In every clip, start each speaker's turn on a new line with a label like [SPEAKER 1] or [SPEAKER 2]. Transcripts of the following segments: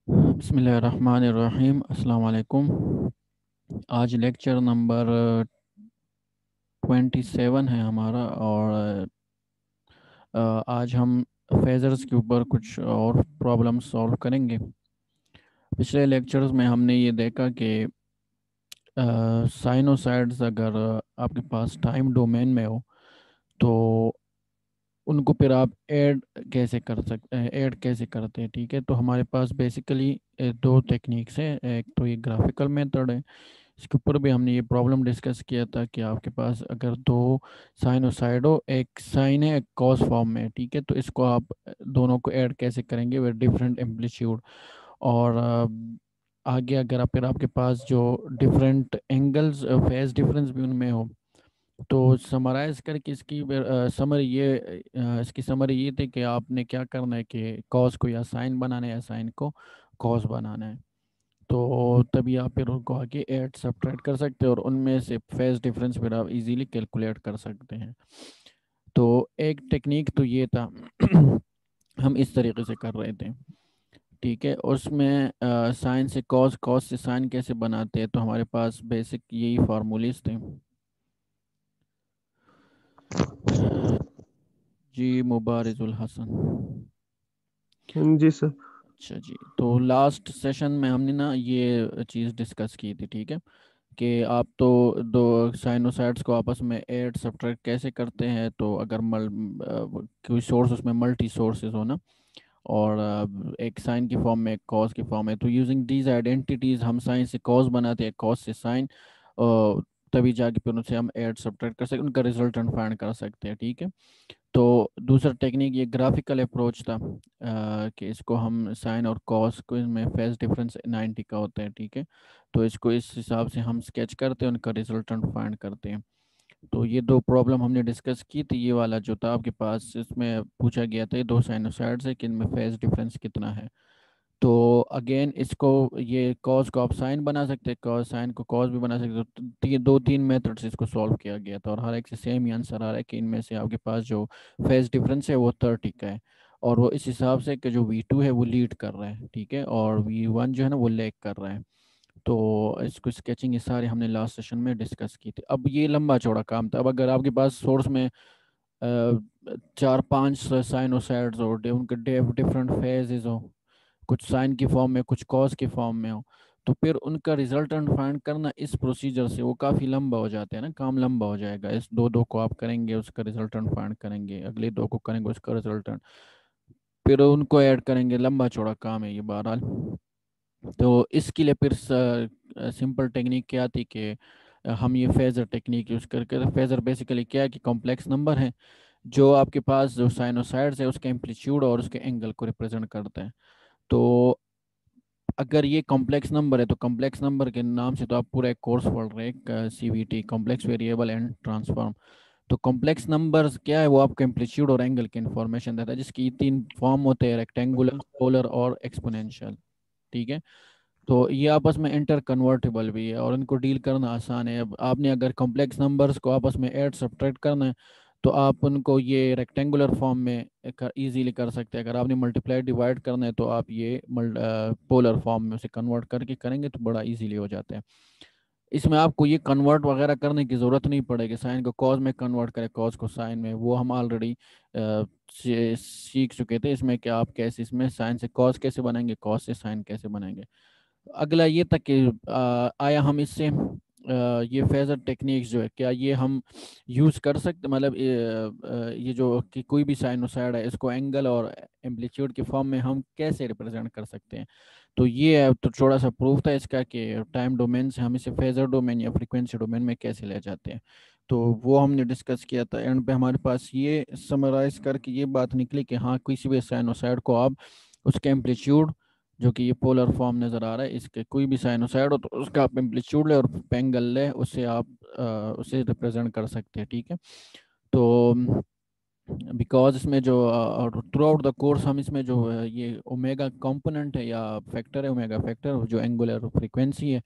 [SPEAKER 1] बिस्मिल्लाहिर्रहमानिर्रहीम। अस्सलाम वालेकुम। आज लेक्चर नंबर 27 है हमारा। और आज हम फेजर्स के ऊपर कुछ और प्रॉब्लम सॉल्व करेंगे। पिछले लेक्चर्स में हमने ये देखा कि साइनोसाइड्स अगर आपके पास टाइम डोमेन में हो तो उनको फिर आप ऐड कैसे कर सकते हैं, ऐड कैसे करते हैं। ठीक है, तो हमारे पास बेसिकली दो टेक्निक्स हैं। एक तो ये ग्राफिकल मेथड है, इसके ऊपर भी हमने ये प्रॉब्लम डिस्कस किया था कि आपके पास अगर दो साइनोसाइड हो, एक साइन है एक कॉस फॉर्म में है, ठीक है, तो इसको आप दोनों को ऐड कैसे करेंगे विद डिफरेंट एम्पलीट्यूड। और आगे अगर आप फिर आपके पास जो डिफरेंट एंगल्स फेज डिफरेंस भी उनमें हो, तो समराइज करके इसकी समरी ये इसकी समरी ये थी कि आपने क्या करना है कि कॉस को या साइन बनाना है या साइन को कॉस बनाना है। तो तभी आप फिर उनको आगे ऐड सब्ट्रैक्ट कर सकते हैं और उनमें से फेज डिफरेंस फिर आप इजीली कैलकुलेट कर सकते हैं। तो एक टेक्निक तो ये था हम इस तरीके से कर रहे थे। ठीक है, उसमें साइन से कॉस, कॉस से साइन कैसे बनाते हैं, तो हमारे पास बेसिक यही फार्मूलेस थे। जी मुबारिजुल हसन।
[SPEAKER 2] जी सर।
[SPEAKER 1] अच्छा जी, तो लास्ट सेशन में हमने ना ये चीज़ डिस्कस की थी। ठीक है, कि आप तो दो साइनोसाइड्स को आपस में ऐड सब्ट्रैक्ट कैसे करते हैं। तो अगर कोई सोर्स उसमें मल्टी सोर्सेज हो ना, और एक साइन की फॉर्म में एक कॉस की फॉर्म है, तो यूजिंग दीज आइडेंटिटीज हम साइन से कॉस बनाते हैं, कॉस से साइन, तभी जाके फिर उनसे हम ऐड सब्ट्रैक्ट कर सकते हैं, उनका रिजल्टेंट फाइंड कर सकते हैं। ठीक है, तो दूसरा टेक्निक ये ग्राफिकल अप्रोच था, कि इसको हम साइन और कॉस को इसमें फेज डिफरेंस 90 का होता है। ठीक है, तो इसको इस हिसाब से हम स्केच करते हैं, उनका रिजल्टेंट फाइंड करते हैं। तो ये दो प्रॉब्लम हमने डिस्कस की थी। ये वाला जो था आपके पास, इसमें पूछा गया था ये दो साइनोसाइड्स है कि इनमें फेज डिफरेंस कितना है। तो अगेन इसको, ये कॉस को आप साइन बना सकते हैं, कॉस साइन को कॉस भी बना सकते हो। तो दो तीन मेथड से इसको सॉल्व किया गया था और हर एक से सेम ही आंसर आ रहा है कि इनमें से आपके पास जो फेज डिफरेंस है वो 30 का है। और वो इस हिसाब से कि जो V2 है वो लीड कर रहा है, ठीक है, और V1 जो है ना वो लैग कर रहा है। तो इसको स्केचिंग ये सारे हमने लास्ट सेशन में डिस्कस की थी। अब ये लंबा चौड़ा काम था। अब अगर आपके पास सोर्स में चार पांच साइनोसाइड्स हो, उनके डिफरेंट फेजेस हो, कुछ साइन की फॉर्म में कुछ कॉस की फॉर्म में हो, तो फिर उनका रिजल्टेंट फाइंड करना इस प्रोसीजर से वो काफ़ी लंबा हो जाता है ना, काम लंबा हो जाएगा। इस दो दो को आप करेंगे उसका रिजल्टेंट फाइंड करेंगे, अगले दो को करेंगे उसका रिजल्टेंट, फिर उनको ऐड करेंगे, लंबा चौड़ा काम है ये बहरहाल। तो इसके लिए फिर सिंपल टेक्निक क्या थी कि हम ये फेजर टेक्निक यूज़ करके, फेजर बेसिकली क्या है कि कॉम्प्लेक्स नंबर है जो आपके पास जो साइनोसाइड्स है उसके एम्पलीट्यूड और उसके एंगल को रिप्रेजेंट करते हैं। तो अगर ये कॉम्प्लेक्स नंबर है तो कॉम्प्लेक्स नंबर के नाम से तो आप पूरा एक कोर्स पढ़ रहे हैं, CVT, complex variable and transform. तो कॉम्प्लेक्स नंबर्स क्या है, वो आपको एम्पलीट्यूड और एंगल की इन्फॉर्मेशन देता है, जिसकी तीन फॉर्म होते हैं, रेक्टेंगुलर, पोलर और एक्सपोनेंशियल। ठीक है, तो ये आपस में इंटर कन्वर्टिबल भी है और इनको डील करना आसान है। अब आपने अगर कॉम्प्लेक्स नंबर्स को आपस में ऐड सब्ट्रैक्ट करना है तो आप उनको ये रेक्टेंगुलर फॉर्म में इजीली कर सकते हैं। अगर आपने मल्टीप्लाई डिवाइड करना है तो आप ये पोलर फॉर्म में उसे कन्वर्ट करके करेंगे तो बड़ा इजीली हो जाता है। इसमें आपको ये कन्वर्ट वगैरह करने की ज़रूरत नहीं पड़ेगी, साइन को कॉस में कन्वर्ट करें, कॉस को साइन में, वो हम ऑलरेडी सीख चुके थे। इसमें कि आप कैसे इसमें साइन से कॉस कैसे बनाएंगे, कॉस से साइन कैसे बनाएंगे। अगला ये था कि आया हम इससे ये फेजर टेक्निक्स जो है क्या ये हम यूज़ कर सकते, मतलब ये जो कि कोई भी साइनोसाइड है इसको एंगल और एम्पलीट्यूड की फॉर्म में हम कैसे रिप्रेजेंट कर सकते हैं। तो ये है तो थोड़ा सा प्रूफ था इसका कि टाइम डोमेन से हम इसे फेजर डोमेन या फ्रीक्वेंसी डोमेन में कैसे ले जाते हैं। तो वो हमने डिस्कस किया था। एंड पे हमारे पास ये समराइज करके ये बात निकली कि हाँ, किसी भी साइनोसाइड को आप उसके एम्पलीट्यूड, जो कि ये पोलर फॉर्म नज़र आ रहा है, इसके कोई भी साइनोसाइड हो तो उसका आप एम्पलीट्यूड ले और एंगल ले, उससे आप उसे रिप्रेजेंट कर सकते हैं। ठीक है, तो बिकॉज इसमें जो थ्रू आउट द कोर्स हम इसमें जो ये ओमेगा कंपोनेंट है या फैक्टर है, ओमेगा फैक्टर जो एंगुलर फ्रीक्वेंसी है,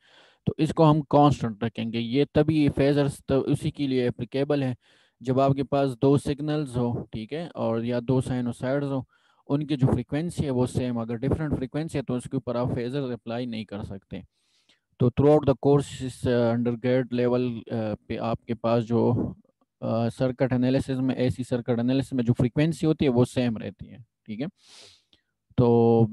[SPEAKER 1] तो इसको हम कांस्टेंट रखेंगे। ये तभी फेजर्स तो उसी के लिए एप्लीकेबल है जब आपके पास दो सिग्नल्स हो, ठीक है, और या दो साइनोसाइड्स हो उनकी जो फ्रीक्वेंसी है वो सेम, अगर डिफरेंट फ्रीक्वेंसी है तो उसके ऊपर आप फेजर अप्लाई नहीं कर सकते। तो थ्रू आउट द कोर्स इस अंडर ग्रेड लेवल पे आपके पास जो सर्किट एनालिसिस में, एसी सर्किट एनालिसिस में जो फ्रीक्वेंसी होती है वो सेम रहती है, ठीक है। तो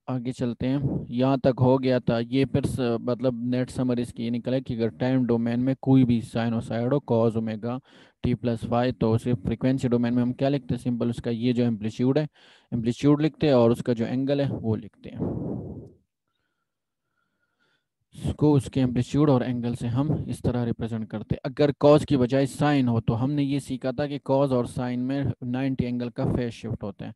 [SPEAKER 1] आगे चलते हैं, यहाँ तक हो गया था ये। फिर मतलब नेट समरी इसकी ये निकला कि अगर टाइम डोमेन में कोई भी साइनोसाइड हो cos omega T plus five, तो उसे फ्रीक्वेंसी डोमेन में हम क्या लिखते हैं, सिंपल उसका ये जो एम्पलीट्यूड है, एम्पलीट्यूड लिखते हैं, और उसका जो एंगल है वो लिखते हैं। इसको उसके एम्पलीट्यूड और एंगल से हम इस तरह रिप्रेजेंट करते हैं। अगर कॉज की बजाय साइन हो, तो हमने ये सीखा था कि कॉज और साइन में 90 एंगल का फेज शिफ्ट होता है।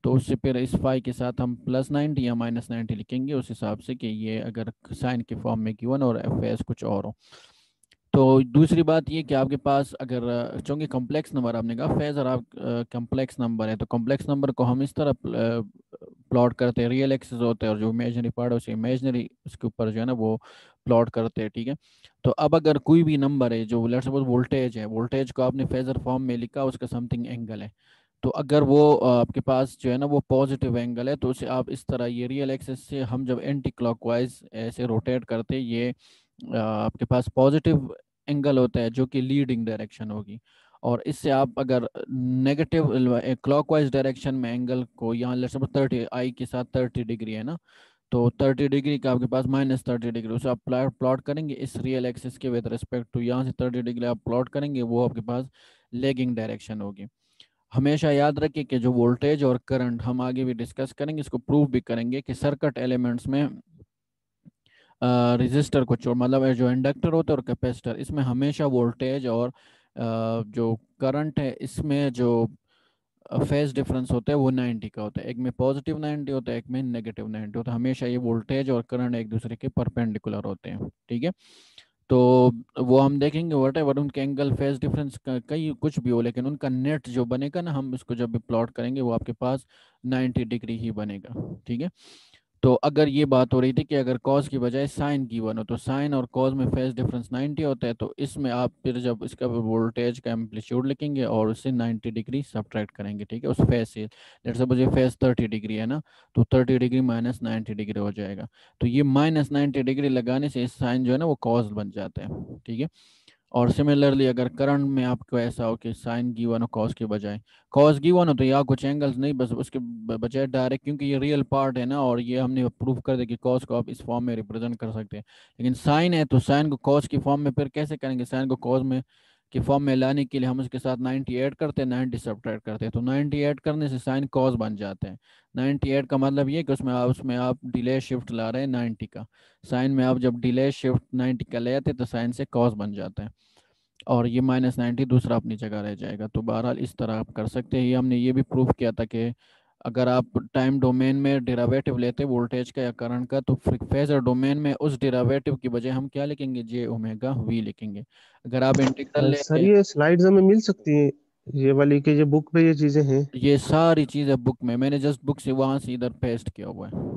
[SPEAKER 1] तो उससे फिर इस फाई के साथ हम +90 या -90 लिखेंगे, उस हिसाब से कि ये अगर साइन के फॉर्म में गिवन और फेज कुछ और हो। तो दूसरी बात ये कि आपके पास अगर चूंकि कॉम्प्लेक्स नंबर आपने कहा फेजर आप कॉम्प्लेक्स नंबर है, तो कॉम्प्लेक्स नंबर को हम इस तरह प्लॉट करते हैं, रियल एक्सिस होते हैं और जो इमेजनरी पार्ट है उसे इमेजनरी उसके ऊपर जो है ना वो प्लॉट करते हैं, ठीक है। तो अब अगर कोई भी नंबर है जो लेट्स सपोज वोल्टेज है, वोल्टेज को आपने फेजर फॉर्म में लिखा, उसका समथिंग एंगल है, तो अगर वो आपके पास जो है ना वो पॉजिटिव एंगल है, तो उसे आप इस तरह ये रियल एक्सिस से हम जब एंटी क्लॉकवाइज ऐसे रोटेट करते हैं, ये आपके पास पॉजिटिव एंगल होता है जो कि लीडिंग डायरेक्शन होगी। और इससे आप अगर नेगेटिव क्लॉकवाइज डायरेक्शन में एंगल को, यहाँ लेट्स सपोज 30 आई के साथ 30 डिग्री है ना, तो 30 डिग्री का आपके पास -30 डिग्री, उसे आप प्लॉट करेंगे इस रियल एक्सिस के विद रिस्पेक्ट टू, यहाँ से 30 डिग्री आप प्लॉट करेंगे, वो आपके पास लेगिंग डायरेक्शन होगी। हमेशा याद रखिए कि जो वोल्टेज और करंट, हम आगे भी डिस्कस करेंगे, इसको प्रूव भी करेंगे कि सर्किट एलिमेंट्स में रेजिस्टर को छोड़, मतलब जो इंडक्टर होता है और कैपेसिटर, इसमें हमेशा वोल्टेज और जो करंट है इसमें जो फेज डिफरेंस होता है वो 90 का होता है, एक में +90 होता है, एक में -90 होता है। हमेशा ये वोल्टेज और करंट एक दूसरे के परपेंडिकुलर होते हैं, ठीक है। तो वो हम देखेंगे वट एवर उनके एंगल फेज डिफरेंस कई कुछ भी हो, लेकिन उनका नेट जो बनेगा ना, हम इसको जब भी प्लॉट करेंगे वो आपके पास 90 डिग्री ही बनेगा, ठीक है। तो अगर ये बात हो रही थी कि अगर कॉस की बजाय साइन गिवन हो, तो साइन और कॉस में फेज डिफरेंस 90 होता है, तो इसमें आप फिर जब इसका वोल्टेज का एम्पलीट्यूड लिखेंगे और उससे 90 डिग्री सब्ट्रैक्ट करेंगे, ठीक है, उस फेज से। लेट्स सपोज ये फेज 30 डिग्री है ना, तो 30 डिग्री -90 डिग्री हो जाएगा। तो ये -90 डिग्री लगाने से इस साइन जो है ना वो कॉस बन जाता है, ठीक है। और सिमिलरली अगर करंट में आपको ऐसा हो कि साइन गिवन हो कॉस के बजाय, कॉस गिवन हो, तो यहाँ कुछ एंगल्स नहीं, बस उसके बजाय डायरेक्ट, क्योंकि ये रियल पार्ट है ना, और ये हमने प्रूव कर दिया कि कॉस को आप इस फॉर्म में रिप्रेजेंट कर सकते हैं। लेकिन साइन है तो साइन को कॉस की फॉर्म में फिर कैसे करेंगे, साइन को कॉस में की फॉर्म में लाने के लिए हम उसके साथ 90 ऐड करते हैं, 90 सब्ट्रैक्ट करते हैं, तो 90 ऐड करने से साइन कॉस बन जाते हैं। 90 ऐड का मतलब ये कि उसमें आप डिले शिफ्ट ला रहे हैं 90 का, साइन में आप जब डिले शिफ्ट 90 का ले आते हैं तो साइन से कॉस बन जाता है, और ये -90 दूसरा अपनी जगह रह जाएगा। तो बहरहाल इस तरह आप कर सकते हैं। ये हमने ये भी प्रूव किया था कि अगर आप टाइम डोमेन में डेरिवेटिव लेते वोल्टेज का या करंट का, तो फेजर डोमेन में उस डेरिवेटिव की बजाय हम क्या लिखेंगे, j⍵v लिखेंगे। अगर आप इंटीग्रल
[SPEAKER 2] सर
[SPEAKER 1] लेते,
[SPEAKER 2] ये स्लाइड्स हमें मिल सकती हैं, ये वाली के ये बुक पे ये चीजें हैं?
[SPEAKER 1] ये सारी चीज़ें बुक में, मैंने जस्ट बुक से वहाँ से इधर पेस्ट किया हुआ है,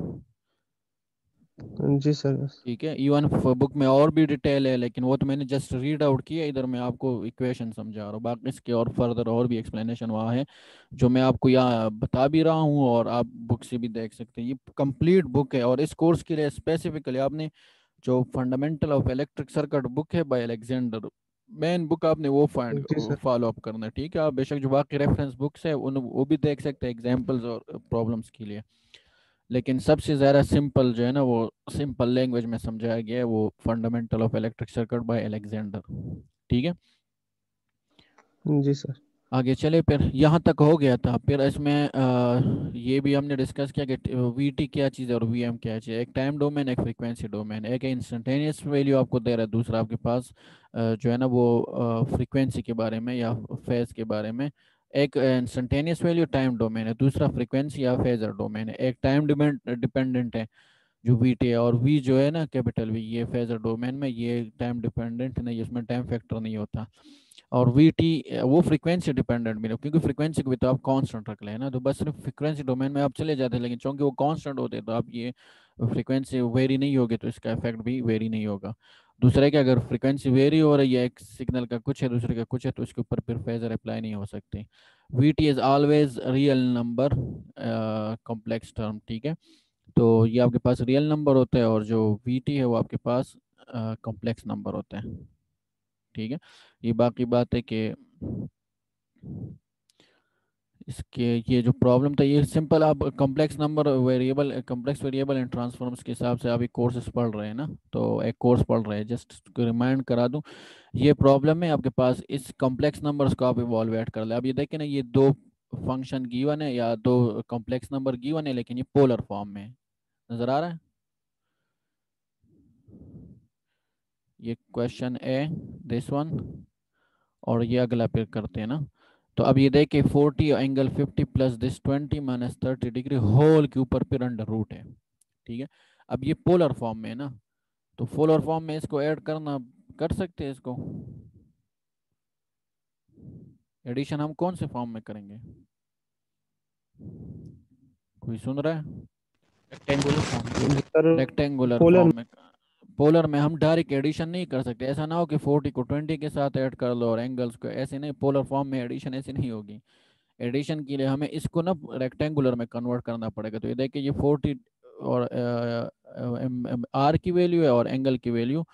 [SPEAKER 2] जी सर।
[SPEAKER 1] ठीक है। इवन बुक में और भी डिटेल है, लेकिन वो तो मैंने जस्ट रीड आउट किया, इधर मैं आपको इक्वेशन समझा रहा हूँ, बाकी इसके और फर्दर और भी एक्सप्लेनेशन वहाँ है जो मैं आपको यहाँ बता भी रहा हूँ, और आप बुक से भी देख सकते हैं। ये कंप्लीट बुक है, और इस कोर्स के लिए स्पेसिफिकली आपने जो fundamental of electric circuit book है बाय अलेक्जेंडर, मेन बुक आपने वो फाइंड
[SPEAKER 2] जी सर।
[SPEAKER 1] फॉलो अप करना है, ठीक है। आप बेशक जो बाकी रेफरेंस बुक्स है उन वो भी देख सकते हैं एग्जांपल्स और प्रॉब्लम्स के लिए, लेकिन सबसे ज़्यादा सिंपल जो है ना वो सिंपल लैंग्वेज में समझाया गया है, वो fundamental of electric circuit by Alexander, ठीक है।
[SPEAKER 2] जी सर।
[SPEAKER 1] आगे चले, फिर यहाँ तक हो गया था। फिर इसमें ये भी हमने डिस्कस किया कि वीटी क्या चीज़ है और वीएम क्या चीज़ है। एक टाइम डोमेन, एक फ्रीक्वेंसी डोमेन, एक इंस्टेंटेनियस वैल्यू आपको दे रहा है, दूसरा आपके पास जो है ना वो फ्रीक्वेंसी के बारे में या फेज के बारे में। एक इंस्टेंटेनियस वैल्यू टाइम डोमेन है, दूसरा फ्रीक्वेंसी या फेजर डोमेन है। एक टाइम डिपेंडेंट है जो वी टी है, और वी जो है ना कैपिटल वी, ये फेजर डोमेन में ये टाइम डिपेंडेंट नहीं, उसमें टाइम फैक्टर नहीं होता। और वी टी वो फ्रीक्वेंसी डिपेंडेंट भी नहीं, क्योंकि फ्रीक्वेंसी को भी तो आप कांस्टेंट रख लेना, तो बस सिर्फ फ्रीक्वेंसी डोमेन में आप चले जाते हैं, लेकिन चूंकि वो कांस्टेंट होते हैं तो आप ये फ्रीक्वेंसी वेरी नहीं होगी तो इसका इफेक्ट भी वेरी नहीं होगा। दूसरा क्या, अगर फ्रिक्वेंसी वेरी हो रही है, एक सिग्नल का कुछ है दूसरे का कुछ है, तो इसके ऊपर फिर फेजर अप्लाई नहीं हो सकती। We T is always real number, complex term, ठीक है। तो ये आपके पास रियल नंबर होता है, और जो वी टी है वो आपके पास कॉम्प्लेक्स नंबर होता है, ठीक है। ये बाकी बात है कि इसके ये जो प्रॉब्लम था ये सिंपल, आप complex number variable, complex variable and transforms के हिसाब से आप एक कोर्सेज पढ़ रहे हैं ना, तो एक कोर्स पढ़ रहे हैं, जस्ट रिमाइंड करा दूं। ये प्रॉब्लम है आपके पास, इस कॉम्प्लेक्स नंबर्स को आप इवॉल्वेट कर ले। अब ये देखें ना, ये दो फंक्शन गिवन है या दो कॉम्प्लेक्स नंबर गिवन है, लेकिन ये पोलर फॉर्म में है। नजर आ रहा है? ये क्वेश्चन ए, दिस वन, और ये अगला पे करते हैं ना। तो अब ये देखिए 40 angle 50 plus this 20 minus 30 degree whole के ऊपर फिर अंडर रूट है, ठीक है। अब ये पोलर फॉर्म में है ना, तो पोलर फॉर्म में इसको ऐड करना, कर सकते हैं इसको। एडिशन हम कौन से फॉर्म में करेंगे? कोई सुन रहा है? Rectangular form,
[SPEAKER 2] sir
[SPEAKER 1] rectangular
[SPEAKER 2] polar.
[SPEAKER 1] Form में। पोलर में हम डायरेक्ट एडिशन नहीं कर सकते, ऐसा ना हो कि 40 को 20 के साथ ऐड कर लो और एंगल्स को, ऐसे नहीं, पोलर फॉर्म में एडिशन ऐसे नहीं होगी। एडिशन के लिए हमें इसको ना रेक्टेंगुलर में कन्वर्ट करना पड़ेगा। तो ये देखिए ये 40 और आर की वैल्यू है, और एंगल की वैल्यू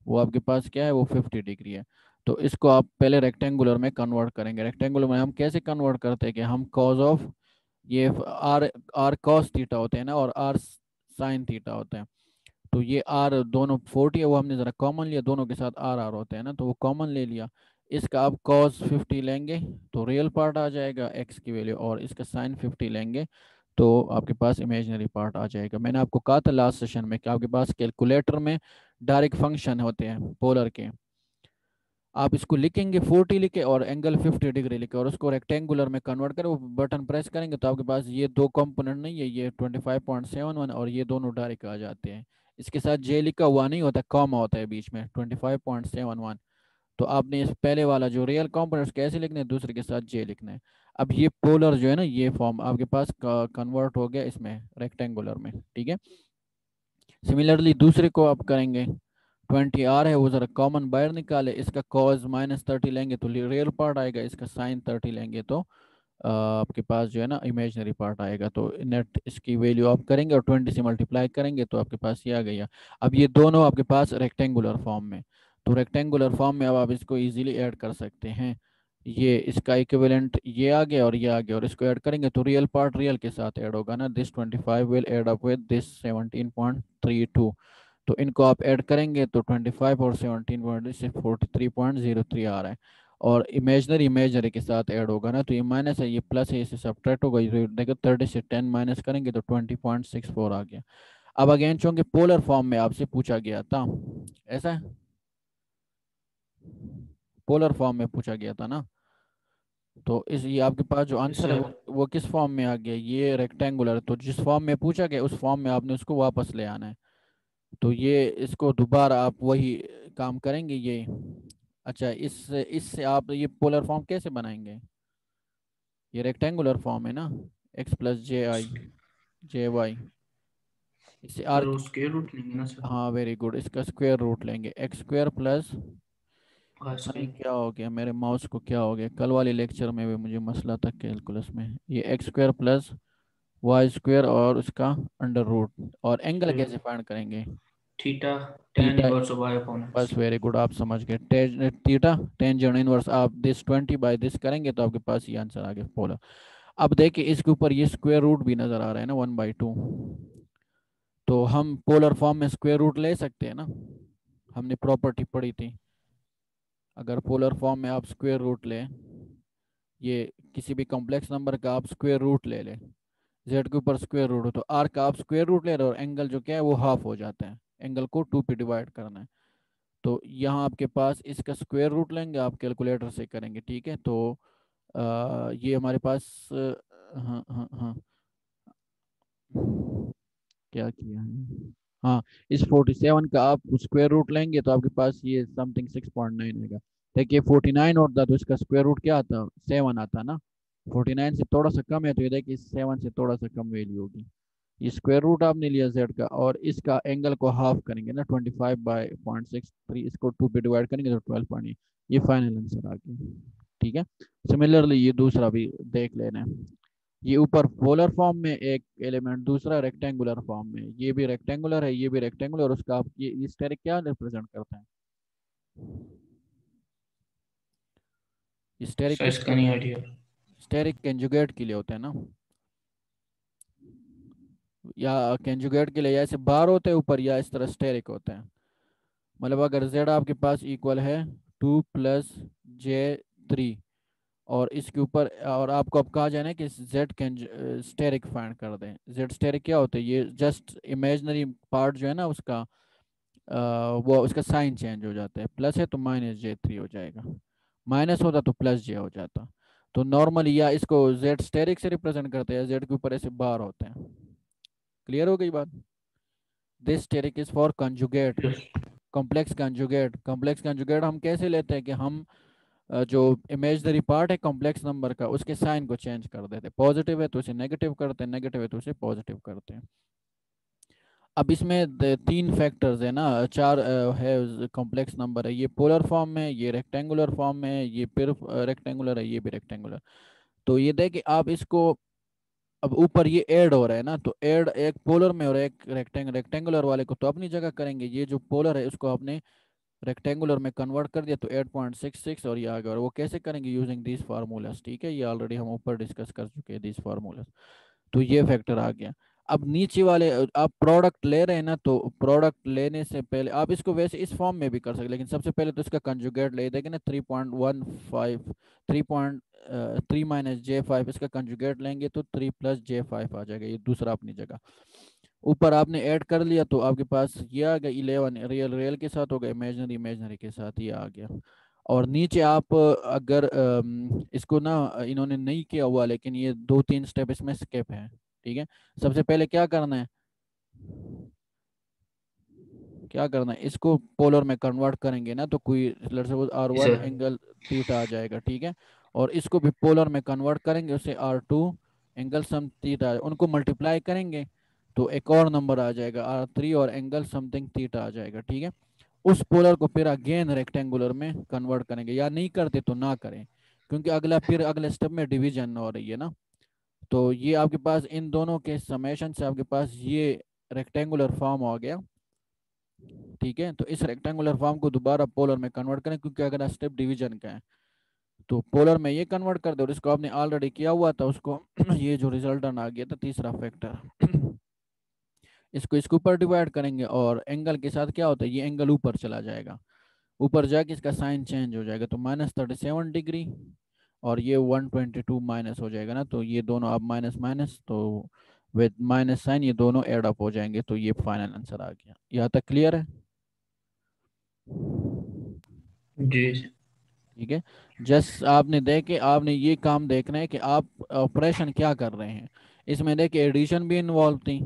[SPEAKER 1] वो आपके पास क्या है, वो 50 डिग्री है। तो इसको आप पहले रेक्टेंगुलर में कन्वर्ट करेंगे। रेक्टेंगुलर में हम कैसे कन्वर्ट करते हैं कि हम कॉज ऑफ ये आर, आर कॉस थीटा होते हैं ना, और आर साइन थीटा होता है। तो ये आर दोनों 40 है, वो हमने ज़रा कॉमन लिया, दोनों के साथ आर आर होते हैं ना, तो वो कॉमन ले लिया। इसका आप कॉस 50 लेंगे तो रियल पार्ट आ जाएगा एक्स की वैल्यू, और इसका साइन 50 लेंगे तो आपके पास इमेजिनरी पार्ट आ जाएगा। मैंने आपको कहा था लास्ट सेशन में कि आपके पास कैलकुलेटर में डायरेक्ट फंक्शन होते हैं पोलर के। आप इसको लिखेंगे 40 लिखे और एंगल 50 डिग्री लिखे, और उसको रेक्टेंगुलर में कन्वर्ट करें, वो बटन प्रेस करेंगे तो आपके पास ये दो कंपोनेंट नहीं है, ये 25.71 और ये दोनों डायरेक्ट आ जाते हैं। इसके साथ जे लिखा हुआ नहीं होता, कॉमा होता है बीच में, 25.71। तो आपने इस पहले वाला जो रियल कंपोनेंट्स कैसे लिखने हैं, दूसरे के साथ जे लिखना है। अब ये पोलर जो है ना, ये फॉर्म आपके पास कन्वर्ट हो गया इसमें रेक्टेंगुलर में, ठीक है। सिमिलरली दूसरे को आप करेंगे, 20 आर है वो जरा कॉमन बाहर निकाले, इसका कॉज -30 लेंगे तो रियल पार्ट आएगा, इसका साइन 30 लेंगे तो आपके पास जो है ना इमेजिनरी पार्ट आएगा। तो नेट इसकी वैल्यू आप करेंगे और 20 से मल्टीप्लाई करेंगे तो आपके पास ये आ गया। अब ये दोनों आपके पास रेक्टेंगुलर फॉर्म में, तो रेक्टेंगुलर फॉर्म में अब आप इसको इजीली ऐड कर सकते हैं। ये इसका इक्विवेलेंट ये आ गया और ये आ गया, और इसको ऐड करेंगे तो रियल पार्ट रियल के साथ ऐड होगा ना, this 25 will add up with this 17.32। तो इनको आप ऐड करेंगे तो 25 और 17 पॉइंट से 43.03 आ रहा है, और इमेजनरी इमेजनरी के साथ ऐड होगा ना, तो ये माइनस है ये प्लस है, इससे सब्ट्रैक्ट होगा, ये देखो 30 से 10 माइनस करेंगे तो 20.64 आ गया। अब अगेन चूंकि पोलर फॉर्म में आपसे पूछा गया था, ऐसा है, पोलर फॉर्म में पूछा गया था ना, तो इस ये आपके पास जो
[SPEAKER 3] यस
[SPEAKER 1] आंसर है
[SPEAKER 3] सर।
[SPEAKER 1] वो किस फॉर्म में आ गया, ये रेक्टेंगुलर, तो जिस फॉर्म में पूछा गया उस फॉर्म में आपने उसको वापस ले आना है। तो ये इसको दोबारा आप वही काम करेंगे ये। अच्छा, इससे आप ये पोलर फॉर्म कैसे बनाएंगे? ये रेक्टेंगुलर फॉर्म है ना, एक्स प्लस जे आई जे वाई, इससे आर,
[SPEAKER 3] सर वो स्क्वायर रूट लेंगे ना सर।
[SPEAKER 1] हाँ वेरी गुड, इसका स्क्वायर रूट लेंगे, एक्स स्क्वायर प्लस,
[SPEAKER 3] हाँ
[SPEAKER 1] पता नहीं
[SPEAKER 3] स्क्वायर।
[SPEAKER 1] क्या हो गया मेरे माउस को, क्या हो गया, कल वाले लेक्चर में भी मुझे मसला था कैलकुलस में, ये x square plus y square और उसका अंडर रूट, और एंगल
[SPEAKER 3] फिर
[SPEAKER 1] कैसे फाइंड करेंगे?
[SPEAKER 3] Theta tan
[SPEAKER 1] theta,
[SPEAKER 3] inverse of y upon
[SPEAKER 1] बस
[SPEAKER 3] एक्स।
[SPEAKER 1] वेरी गुड, आप समझ गए, थीटा टेंजेंट इनवर्स, आप दिस 20 बाय दिस करेंगे तो आपके पास ये आंसर आ गया पोलर। अब देखिए इसके ऊपर ये स्क्वायर रूट भी नजर आ रहा है ना, 1/2, तो हम पोलर फॉर्म में स्क्वायर रूट ले सकते हैं ना, हमने प्रॉपर्टी पढ़ी थी। अगर पोलर फॉर्म में आप स्क्वायर रूट लें, ये किसी भी कॉम्प्लेक्स नंबर का आप स्क्वायर रूट ले लें, जेड के ऊपर स्क्वायर रूट हो तो आर का आप स्क्वायर रूट ले रहे हो, और एंगल जो क्या है वो हाफ हो जाता है, एंगल को 2 पे डिवाइड करना है। तो यहाँ आपके पास इसका स्क्वायर रूट लेंगे, आप कैलकुलेटर से करेंगे, ठीक है। तो ये हमारे पास हाँ हाँ हाँ, क्या किया है, हाँ, इस 47 का आप स्क्वायर रूट लेंगे तो आपके पास ये समथिंग 6.9 आएगा। देखिए 49 होता तो इसका स्क्वायर रूट क्या आता, 7 आता ना, 49 से थोड़ा सा कम है तो ये देखिए 7 से थोड़ा सा कम वैल्यू होगी, ये स्क्वायर रूट आपने लिया z का, और इसका एंगल को हाफ करेंगे ना, 25/0.63, इसको 2 पे डिवाइड करेंगे तो 12 पॉइंट, ये फाइनल आंसर आ गया। ठीक है। सिमिलरली ये दूसरा भी देख लेना है। ये ऊपर पोलर फॉर्म में एक एलिमेंट, दूसरा रेक्टेंगुलर फॉर्म में, ये भी रेक्टेंगुलर है, ये भी रेक्टेंगुलर, और उसका आप ये स्टेरिक क्या रिप्रेजेंट करता है? स्टेरिक
[SPEAKER 3] सर
[SPEAKER 1] किस
[SPEAKER 3] इसका नहीं आइडिया।
[SPEAKER 1] स्टेरिक कंजुगेट के लिए होते हैं ना, या कंजुगेट के लिए या ऐसे बार होते हैं ऊपर, या इस तरह स्टेरिक होते हैं। मतलब अगर z आपके पास इक्वल है 2 + j3, और इसके ऊपर, और आपको अब कहा जाए ना कि z कैन स्टेरिक फाइंड कर दें। z स्टेरिक क्या होता है? ये जस्ट इमेजनरी पार्ट जो है ना उसका, वो उसका साइन चेंज हो जाता है, प्लस है तो -j3 हो जाएगा, माइनस होता तो +j हो जाता। तो नॉर्मली या इसको z स्टेरिक से रिप्रेजेंट करते हैं, z के ऊपर ऐसे बार होते हैं। क्लियर हो गई बात? This asterisk is for conjugate, complex conjugate. Complex conjugate हम कैसे लेते हैं कि हम जो इमेजनरी पार्ट है कॉम्प्लेक्स नंबर का, उसके साइन को चेंज कर देते हैं, पॉजिटिव है तो उसे नेगेटिव करते हैं, नेगेटिव है तो उसे पॉजिटिव करते हैं। अब इसमें 3 फैक्टर्स है ना, चार है कॉम्प्लेक्स नंबर है, ये पोलर फॉर्म में, ये रेक्टेंगुलर फॉर्म में, ये फिर रेक्टेंगुलर है, ये भी रेक्टेंगुलर। तो ये देखिए आप इसको, अब ऊपर ये ऐड हो रहा है ना, तो ऐड एक पोलर में और एक रेक्टेंगुलर वाले को तो अपनी जगह करेंगे, ये जो पोलर है उसको आपने रेक्टेंगुलर में कन्वर्ट कर दिया तो 8.66, और ये आ गया। और वो कैसे करेंगे? Using this formulas. ठीक है, ये ऑलरेडी हम ऊपर डिस्कस कर चुके हैं दिस फार्मूलाज। तो ये फैक्टर आ गया। अब नीचे वाले आप प्रोडक्ट ले रहे हैं ना, तो प्रोडक्ट लेने से पहले आप इसको वैसे इस फॉर्म में भी कर सकते, लेकिन सबसे पहले तो इसका कंजुगेट ले देंगे ना, 3.15, 3 - j5, इसका कंजुगेट लेंगे तो 3 + j5 आ जाएगा, ये दूसरा अपनी जगह। ऊपर आपने ऐड कर लिया तो आपके पास ये आ गया 11, रियल रियल के साथ हो गया, इमेजनरी इमेजनरी के साथ ये आ गया। और नीचे आप अगर इसको ना इन्होंने नहीं किया हुआ, लेकिन ये 2-3 स्टेप इसमें स्किप है। ठीक है, सबसे पहले क्या करना है, क्या करना है, इसको पोलर में कन्वर्ट करेंगे ना, तो कोई लेट्स सपोज
[SPEAKER 3] जी
[SPEAKER 1] R1
[SPEAKER 3] सर।
[SPEAKER 1] एंगल थीटा आ जाएगा। ठीक है, और इसको भी पोलर में कन्वर्ट करेंगे, उसे R2 एंगल सम थीटा, उनको मल्टीप्लाई करेंगे तो एक और नंबर आ जाएगा R3 और एंगल समथिंग थीटा आ जाएगा। ठीक है, उस पोलर को फिर अगेन रेक्टेंगुलर में कन्वर्ट करेंगे, या नहीं करते तो ना करें, क्योंकि अगला फिर अगले स्टेप में डिवीजन हो रही है ना। तो ये आपके पास इन दोनों के समेशन से आपके पास ये रेक्टेंगुलर फॉर्म हो गया। ठीक है, तो इस रेक्टेंगुलर फॉर्म को दोबारा पोलर में कन्वर्ट करें, क्योंकि अगला स्टेप डिवीजन का है, तो पोलर में ये कन्वर्ट कर दो, और इसको आपने ऑलरेडी किया हुआ था उसको ये जो रिजल्टेंट आ गया था तीसरा फैक्टर, इसको इसके ऊपर डिवाइड करेंगे, और एंगल के साथ क्या होता है, ये एंगल ऊपर चला जाएगा, ऊपर जाके इसका साइन चेंज हो जाएगा, तो -37 डिग्री, और ये 122 माइनस हो जाएगा ना, तो ये दोनों अब माइनस माइनस, तो विद माइनस साइन ये दोनों एड अप हो जाएंगे, तो ये फाइनल आंसर आ गया। यहाँ तक क्लियर है?
[SPEAKER 3] जी।
[SPEAKER 1] ठीक है, जस्ट आपने देखे, आपने ये काम देखना है कि आप ऑपरेशन क्या कर रहे हैं। इसमें देखिए एडिशन भी इन्वॉल्व थी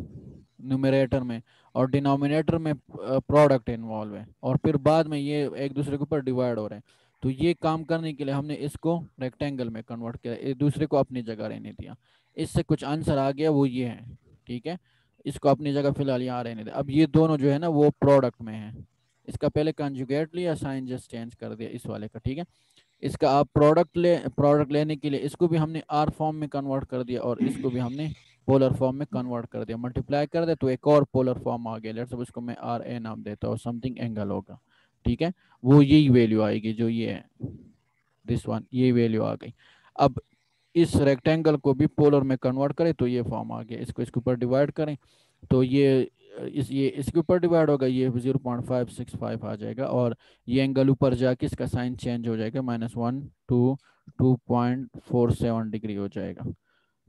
[SPEAKER 1] न्यूमरेटर में, और डिनोमिनेटर में प्रोडक्ट इन्वॉल्व है, और फिर बाद में ये एक दूसरे के ऊपर डिवाइड हो रहे हैं। तो ये काम करने के लिए हमने इसको रेक्टेंगल में कन्वर्ट किया, एक दूसरे को अपनी जगह रहने दिया, इससे कुछ आंसर आ गया, वो ये है। ठीक है, इसको अपनी जगह फिलहाल यहाँ रहने दिया। अब ये दोनों जो है ना वो प्रोडक्ट में है, इसका पहले कंजुगेट लिया, साइन जस्ट चेंज कर दिया इस वाले का। ठीक है, इसका आप प्रोडक्ट लेने के लिए इसको भी हमने आर फॉर्म में कन्वर्ट कर दिया, और इसको भी हमने पोलर फॉर्म में कन्वर्ट कर दिया, मल्टीप्लाई कर दे तो एक और पोलर फॉर्म आ गया, लेट्स सपोज इसको मैं आर ए नाम देता हूँ, समथिंग एंगल होगा। ठीक है, वो यही वैल्यू आएगी जो ये है, दिस वन, ये वैल्यू आ गई। अब इस रेक्टेंगल को भी पोलर में कन्वर्ट करें तो ये फॉर्म आ गया, इसको इसके ऊपर डिवाइड करें तो ये इसके ऊपर डिवाइड होगा, ये 0.565 आ जाएगा, और ये एंगल ऊपर जाके इसका साइन चेंज हो जाएगा, -1 टू 2.47 डिग्री हो जाएगा।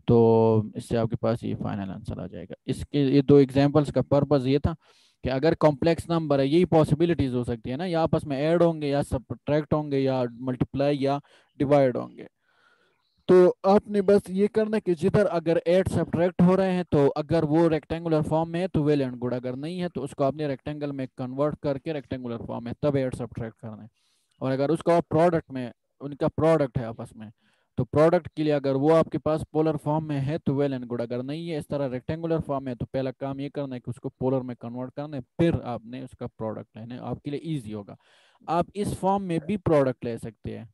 [SPEAKER 1] तो इससे आपके पास ये फाइनल आंसर आ जाएगा। इसके ये दो एग्जांपल्स का पर्पस ये था कि अगर कॉम्प्लेक्स नंबर है, यही पॉसिबिलिटीज हो सकती है ना, या आपस में ऐड होंगे या सब्ट्रैक्ट होंगे या मल्टीप्लाई या डिवाइड होंगे, तो आपने बस ये करना कि जिधर अगर एड सब्ट्रैक्ट हो रहे हैं तो अगर वो रेक्टेंगुलर फॉर्म में है तो वेल एंड गुड, अगर नहीं है तो उसको आपने रेक्टेंगल में कन्वर्ट करके रेक्टेंगुलर फॉर्म में तब एड सब्ट्रैक्ट करना है। और अगर उसका प्रोडक्ट में, उनका प्रोडक्ट है आपस में, तो प्रोडक्ट के लिए अगर वो आपके पास पोलर फॉर्म में है तो वेल एंड गुड, अगर नहीं है, इस तरह रेक्टेंगुलर फॉर्म है, तो पहला काम ये करना है कि उसको पोलर में कन्वर्ट करना है, फिर आपने उसका प्रोडक्ट लेना है, आपके लिए ईजी होगा। आप इस फॉर्म में भी प्रोडक्ट ले सकते हैं,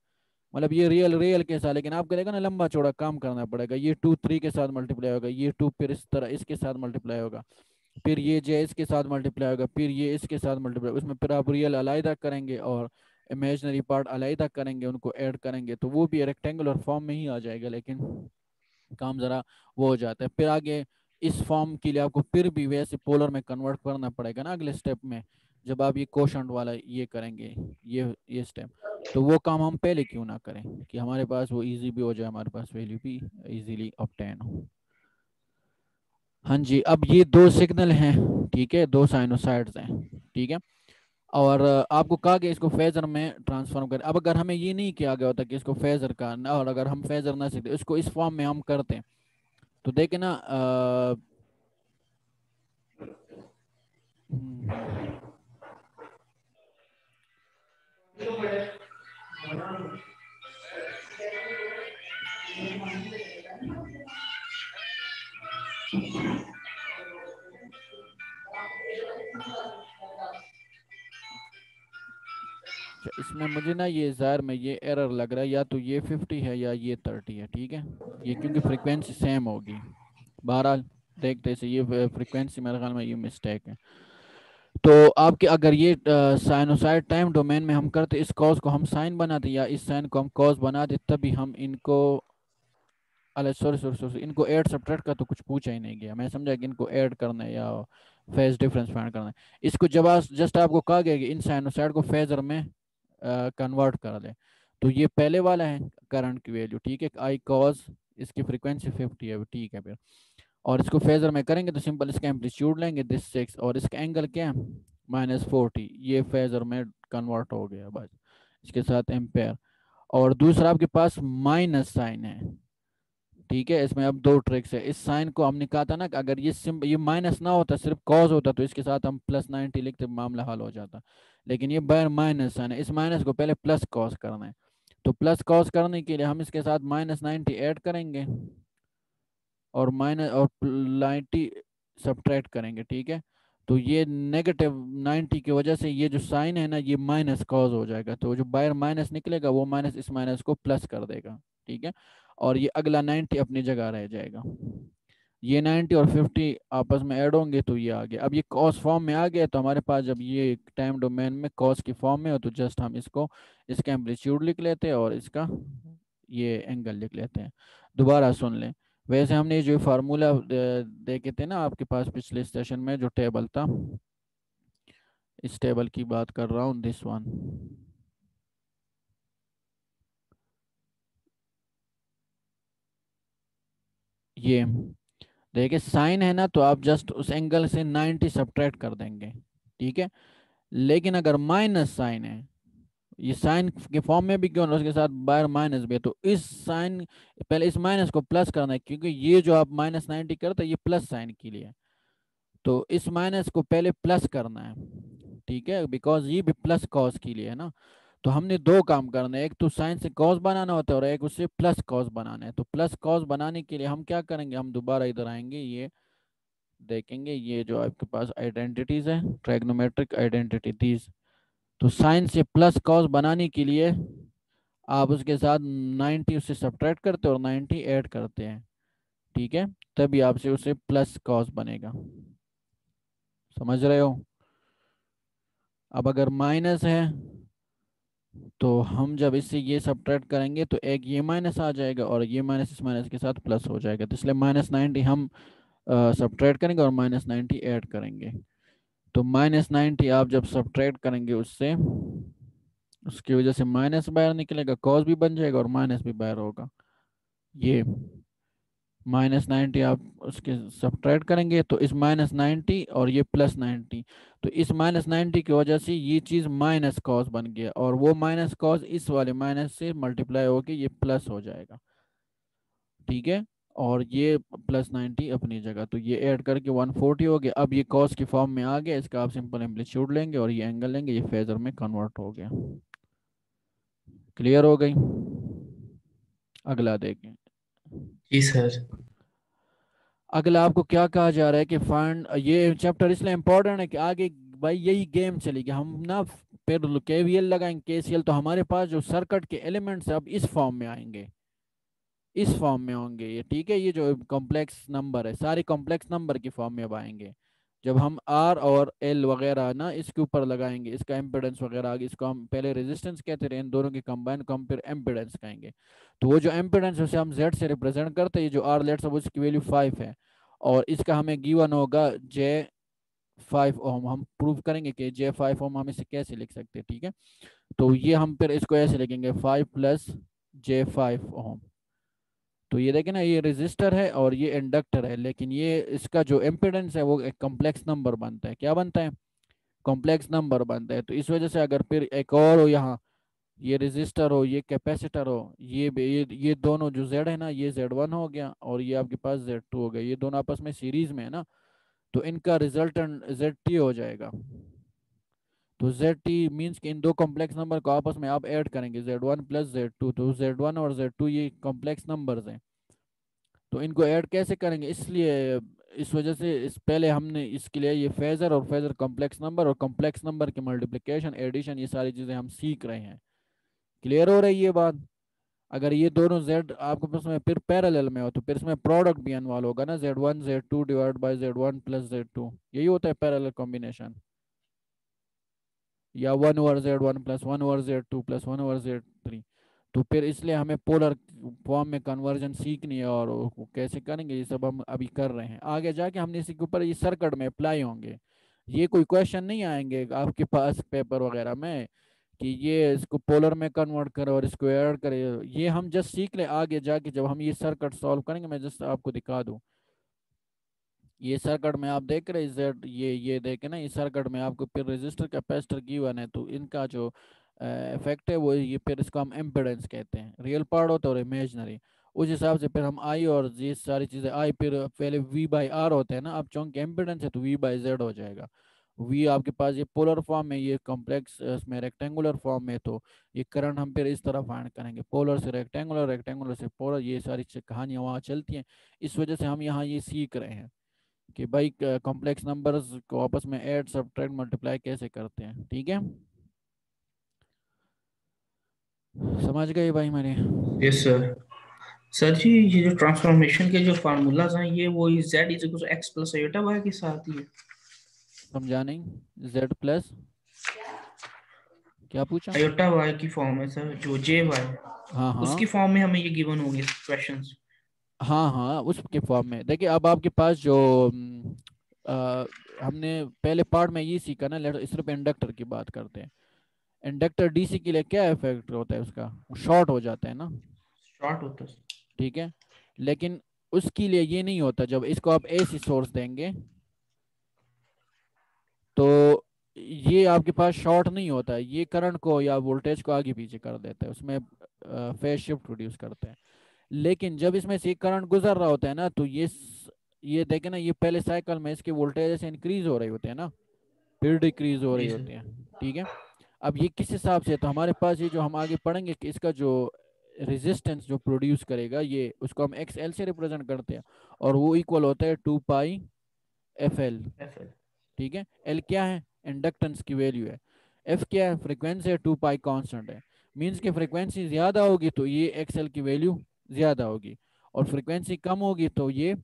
[SPEAKER 1] मतलब ये रियल रियल के साथ, लेकिन आपको लेगा ना लंबा चौड़ा काम करना पड़ेगा। ये 2 3 के साथ मल्टीप्लाई होगा, ये 2 फिर इस तरह इसके साथ मल्टीप्लाई होगा, फिर ये जे इसके साथ मल्टीप्लाई होगा, फिर ये इसके साथ मल्टीप्लाई, उसमें फिर आप रियल अलग करेंगे और इमेजनरी पार्ट अलग करेंगे, उनको ऐड करेंगे, तो वो भी रेक्टेंगुलर फॉर्म में ही आ जाएगा, लेकिन काम ज़रा वो हो जाता है। फिर आगे इस फॉर्म के लिए आपको फिर भी वैसे पोलर में कन्वर्ट करना पड़ेगा ना अगले स्टेप में, जब आप ये कोशंट वाला ये करेंगे, ये स्टेप, तो वो काम हम पहले क्यों ना करें कि हमारे पास वो इजी भी हो जाए, हमारे पास वैल्यू भी इजीली ऑब्टेन हो। हाँ जी, अब ये दो सिग्नल हैं, ठीक है, दो साइनोसाइड्स हैं, ठीक है, और आपको कहा गया इसको फेजर में ट्रांसफॉर्म करें। अब अगर हमें ये नहीं किया गया होता कि इसको फेजर का ना, और अगर हम फेजर ना सीखते इसको इस फॉर्म में हम करते हैं, तो देखे ना हम्म, अच्छा, इसमें मुझे ना ये ज़ाहिर में ये एरर लग रहा है, या तो ये 50 है या ये 30 है, ठीक है, ये क्योंकि फ्रीक्वेंसी सेम होगी। बहरहाल देखते से ये फ्रीक्वेंसी मेरे ख्याल में ये मिस्टेक है। तो आपके अगर ये साइनोसाइड टाइम डोमेन में हम करते, इस कॉज को हम साइन बनाते या इस साइन को हम कॉज बनाते, तभी हम इनको, अरे सॉरी सॉरी सॉरी, इनको ऐड सब्ट्रैक्ट का तो कुछ पूछा ही नहीं गया, मैं समझा कि इनको ऐड करना है या फेज डिफरेंस फाइंड करना है। इसको जब जस्ट आपको कहा गया कि इन साइनोसाइड को फेजर में कन्वर्ट कर ले, तो ये पहले वाला है करंट की वैल्यू, ठीक है, आई कॉज, इसकी फ्रीक्वेंसी 50 है, ठीक है, फिर और इसको फेजर में करेंगे तो सिंपल इसका एम्पलीट्यूड लेंगे दिस 6, और इसका एंगल क्या है -40, ये फेजर में कन्वर्ट हो गया बस, इसके साथ एम्पेयर। और दूसरा आपके पास माइनस साइन है, ठीक है, इसमें अब दो ट्रिक्स है। इस साइन को हमने कहा था ना कि अगर ये माइनस ना होता, सिर्फ कॉज होता, तो इसके साथ हम +90 लिखते, मामला हल हो जाता, लेकिन ये बाय माइनस साइन है, इस माइनस को पहले प्लस कॉज करना है, तो प्लस कॉज करने के लिए हम इसके साथ -90 ऐड करेंगे और -90 सब्ट्रैक्ट करेंगे, ठीक है, तो ये -90 की वजह से ये जो साइन है ना ये माइनस कॉज हो जाएगा, तो जो बाहर माइनस निकलेगा वो माइनस इस माइनस को प्लस कर देगा, ठीक है, और ये अगला 90 अपनी जगह रह जाएगा। ये 90 और 50 आपस में ऐड होंगे तो ये आ गया। अब ये कॉस फॉर्म में आ गया, तो हमारे पास जब ये टाइम डोमेन में कॉस की फॉर्म में हो, तो जस्ट हम इसको, इसका एम्पलीट्यूड लिख लेते हैं और इसका ये एंगल लिख लेते हैं। दोबारा सुन लें, वैसे हमने जो फार्मूला देखे थे ना आपके पास पिछले सेशन में, जो टेबल था, इस टेबल की बात कर रहा हूँ, दिस वन, ये देखिए साइन है ना, तो आप जस्ट उस एंगल से 90 सब्ट्रैक्ट कर देंगे, ठीक है, लेकिन अगर माइनस साइन है, ये साइन के फॉर्म में भी क्यों ना, उसके साथ बाहर माइनस भी है, तो इस साइन, पहले इस माइनस को प्लस करना है, क्योंकि ये जो आप -90 करते हैं ये प्लस साइन के लिए, तो इस माइनस को पहले प्लस करना है, ठीक है, बिकॉज ये भी प्लस कॉस के लिए है ना। तो हमने दो काम करना है, एक तो साइन से कॉस बनाना होता है और एक उससे प्लस कॉस बनाना है। तो प्लस कॉस बनाने के लिए हम क्या करेंगे, हम दोबारा इधर आएंगे, ये देखेंगे ये जो आपके पास आइडेंटिटीज है, ट्राइग्नोमेट्रिक आइडेंटिटी दीज, तो साइन से प्लस कॉस बनाने के लिए आप उसके साथ 90 उससे सब्ट्रैक्ट करते हैं और 90 ऐड करते हैं, ठीक है, तभी आपसे उससे प्लस कॉस बनेगा, समझ रहे हो। अब अगर माइनस है तो हम जब इससे ये सब्ट्रैक्ट करेंगे तो एक ये माइनस आ जाएगा और ये माइनस इस माइनस के साथ प्लस हो जाएगा, तो इसलिए -90 हम सब्ट्रैक्ट करेंगे और -90 ऐड करेंगे। तो -90 आप जब सब्ट्रैक्ट करेंगे उससे, उसकी वजह से माइनस बाहर निकलेगा, कॉस भी बन जाएगा और माइनस भी बाहर होगा, ये -90 आप उसके सब्ट्रैक्ट करेंगे तो इस -90 और ये +90, तो इस -90 की वजह से ये चीज़ माइनस कॉस बन गया, और वो माइनस कॉस इस वाले माइनस से मल्टीप्लाई होकर ये प्लस हो जाएगा, ठीक है, और ये +90 अपनी जगह, तो ये ऐड करके 140 हो गया। अब ये कॉस की फॉर्म में आ गया, इसका आप सिंपल एम्पलीट्यूड लेंगे और ये एंगल लेंगे, ये फेजर में कन्वर्ट हो गया। क्लियर हो गई। अगला देखें।
[SPEAKER 3] जी सर।
[SPEAKER 1] अगला आपको क्या कहा जा रहा है कि फाइंड, ये चैप्टर इसलिए इम्पोर्टेंट है कि आगे भाई यही गेम चलेगी, हम ना फिर केवीएल लगाएंगे केसीएल, तो हमारे पास जो सर्किट के एलिमेंट्स अब इस फॉर्म में आएंगे, इस फॉर्म में होंगे ये, ठीक है। ये जो कॉम्प्लेक्स नंबर है सारे कॉम्प्लेक्स नंबर की फॉर्म में अब आएंगे। जब हम आर और एल वगैरह ना इसके ऊपर लगाएंगे, इसका एम्पिडेंस वगैरह आगे, इसको हम पहले रेजिस्टेंस कहते रहे, इन दोनों के कंबाइन को हम फिर एम्पिडेंस कहेंगे। तो वो जो एम्पिडेंस है उसे हम जेड से रिप्रेजेंट करते हैं, ये जो आर लेट्स सपोज इसकी वैल्यू 5 है, और इसका हमें गिवन होगा जे 5 ओम। हम प्रूव करेंगे कि जे 5 ओम हम इसे कैसे लिख सकते हैं, ठीक है। तो ये हम फिर इसको ऐसे लिखेंगे 5 + J 5 ओम। तो ये देखें ना, ये रेजिस्टर है और ये इंडक्टर है, लेकिन ये इसका जो इम्पिडेंस है वो एक कॉम्प्लेक्स नंबर बनता है। क्या बनता है? कॉम्प्लेक्स नंबर बनता है। तो इस वजह से अगर फिर एक और हो यहाँ, ये रेजिस्टर हो, ये कैपेसिटर हो, ये दोनों जो जेड है ना, ये Z1 हो गया और ये आपके पास Z2 हो गया, ये दोनों आपस में सीरीज में है ना, तो इनका रिजल्टेंट ZT हो जाएगा। तो ZT मीन्स कि इन दो कॉम्प्लेक्स नंबर को आपस में आप ऐड करेंगे, Z1 + Z2, तो Z1 और Z2 ये कॉम्प्लेक्स नंबर्स हैं। तो इनको ऐड कैसे करेंगे, इसलिए इस वजह से इस पहले हमने इसके लिए ये फेजर और फेजर कॉम्प्लेक्स नंबर और कॉम्प्लेक्स नंबर की मल्टीप्लिकेशन एडिशन ये सारी चीज़ें हम सीख रहे हैं। क्लियर हो रही है ये बात? अगर ये दोनों जेड आपके पास में फिर पैरेलल में हो तो फिर इसमें प्रोडक्ट भी इन्वॉल्व होगा ना, Z1 Z2 divide by Z1 + Z2, यही होता है पैरेलल कॉम्बिनेशन। या 1/Z1 + 1/Z2 + 1/Z3। तो फिर इसलिए हमें पोलर फॉर्म में कन्वर्जन सीखनी है, और वो कैसे करेंगे ये सब हम अभी कर रहे हैं। आगे जाके हमने इसी के ऊपर ये सर्किट में अप्लाई होंगे। ये कोई क्वेश्चन नहीं आएंगे आपके पास पेपर वगैरह में कि ये इसको पोलर में कन्वर्ट करे और इसको ऐड करे, ये हम जस्ट सीख ले आगे जाके जब हम ये सर्किट सॉल्व करेंगे। मैं जस्ट आपको दिखा दूं, ये सर्किट में आप देख रहे हैं जेड, ये देखे ना, इस सर्किट में आपको फिर रेजिस्टर कैपेसिटर गिवन है, तो इनका जो इफेक्ट है वो ये, फिर इसको हम एम्पिडेंस कहते हैं, रियल पार्ट होता है और इमेजनरी। उस हिसाब से फिर हम आई और ये सारी चीज़ें, आई फिर पहले V/R होते हैं ना, अब चूंकि एम्पिडेंस है तो V/Z हो जाएगा। V आपके पास ये पोलर फॉर्म में, ये कॉम्प्लेक्स में रेक्टेंगुलर फॉर्म में, तो ये करंट हम फिर इस तरह फाइंड करेंगे, पोलर से रेक्टेंगुलर, रेक्टेंगुलर से पोलर, ये सारी कहानियाँ वहाँ चलती हैं। इस वजह से हम यहाँ ये सीख रहे हैं कि भाई कॉम्प्लेक्स नंबर्स को आपस में ऐड सब्ट्रैक्ट मल्टीप्लाई कैसे करते हैं, ठीक है। समझ गए भाई मेरे?
[SPEAKER 3] Yes sir. सर जी, ये जो ट्रांसफॉर्मेशन के जो फार्मूलाज हैं ये वो Z = X + I के साथ ही है।
[SPEAKER 1] समझा नहीं, जेड प्लस क्या पूछा?
[SPEAKER 3] I की फॉर्म है सर, जो JY
[SPEAKER 1] हाँ
[SPEAKER 3] उसकी
[SPEAKER 1] हाँ
[SPEAKER 3] फॉर्म में हमें ये गिवन होंगे क्वेश्चंस।
[SPEAKER 1] हाँ हाँ, उसके फॉर्म में देखिए। अब आपके पास जो हमने पहले पार्ट में ये सीखा ना, सिर्फ इंडक्टर की बात करते हैं। इंडक्टर डीसी के लिए क्या इफेक्ट होता है उसका, शॉर्ट हो जाता है ना,
[SPEAKER 3] शॉर्ट होता है।
[SPEAKER 1] ठीक है। लेकिन उसके लिए ये नहीं होता, जब इसको आप एसी सोर्स देंगे तो ये आपके पास शॉर्ट नहीं होता है, ये करंट को या वोल्टेज को आगे पीछे कर देता है, उसमें फेज शिफ्ट प्रोड्यूस करते हैं। लेकिन जब इसमें से करंट गुजर रहा होता है ना, तो ये देखे ना, ये पहले साइकिल में इसके वोल्टेज ऐसे इंक्रीज हो रहे होते हैं ना, फिर डिक्रीज हो रही
[SPEAKER 3] जी
[SPEAKER 1] होती
[SPEAKER 3] सर।
[SPEAKER 1] हैं, ठीक है। अब ये किस हिसाब से है? तो हमारे पास ये जो हम आगे पढ़ेंगे कि इसका जो रेजिस्टेंस जो प्रोड्यूस करेगा, ये उसको हम XL से रिप्रेजेंट करते हैं, और वो इक्वल होता है 2πfL,
[SPEAKER 3] FL।
[SPEAKER 1] ठीक है। एल क्या है? इंडक्टेंस की वैल्यू है। एफ क्या है? फ्रीक्वेंसी है। 2π कांस्टेंट है। मीन्स की फ्रीक्वेंसी ज़्यादा होगी तो ये XL की वैल्यू ज़्यादा होगी, और फ्रीक्वेंसी कम होगी तो ये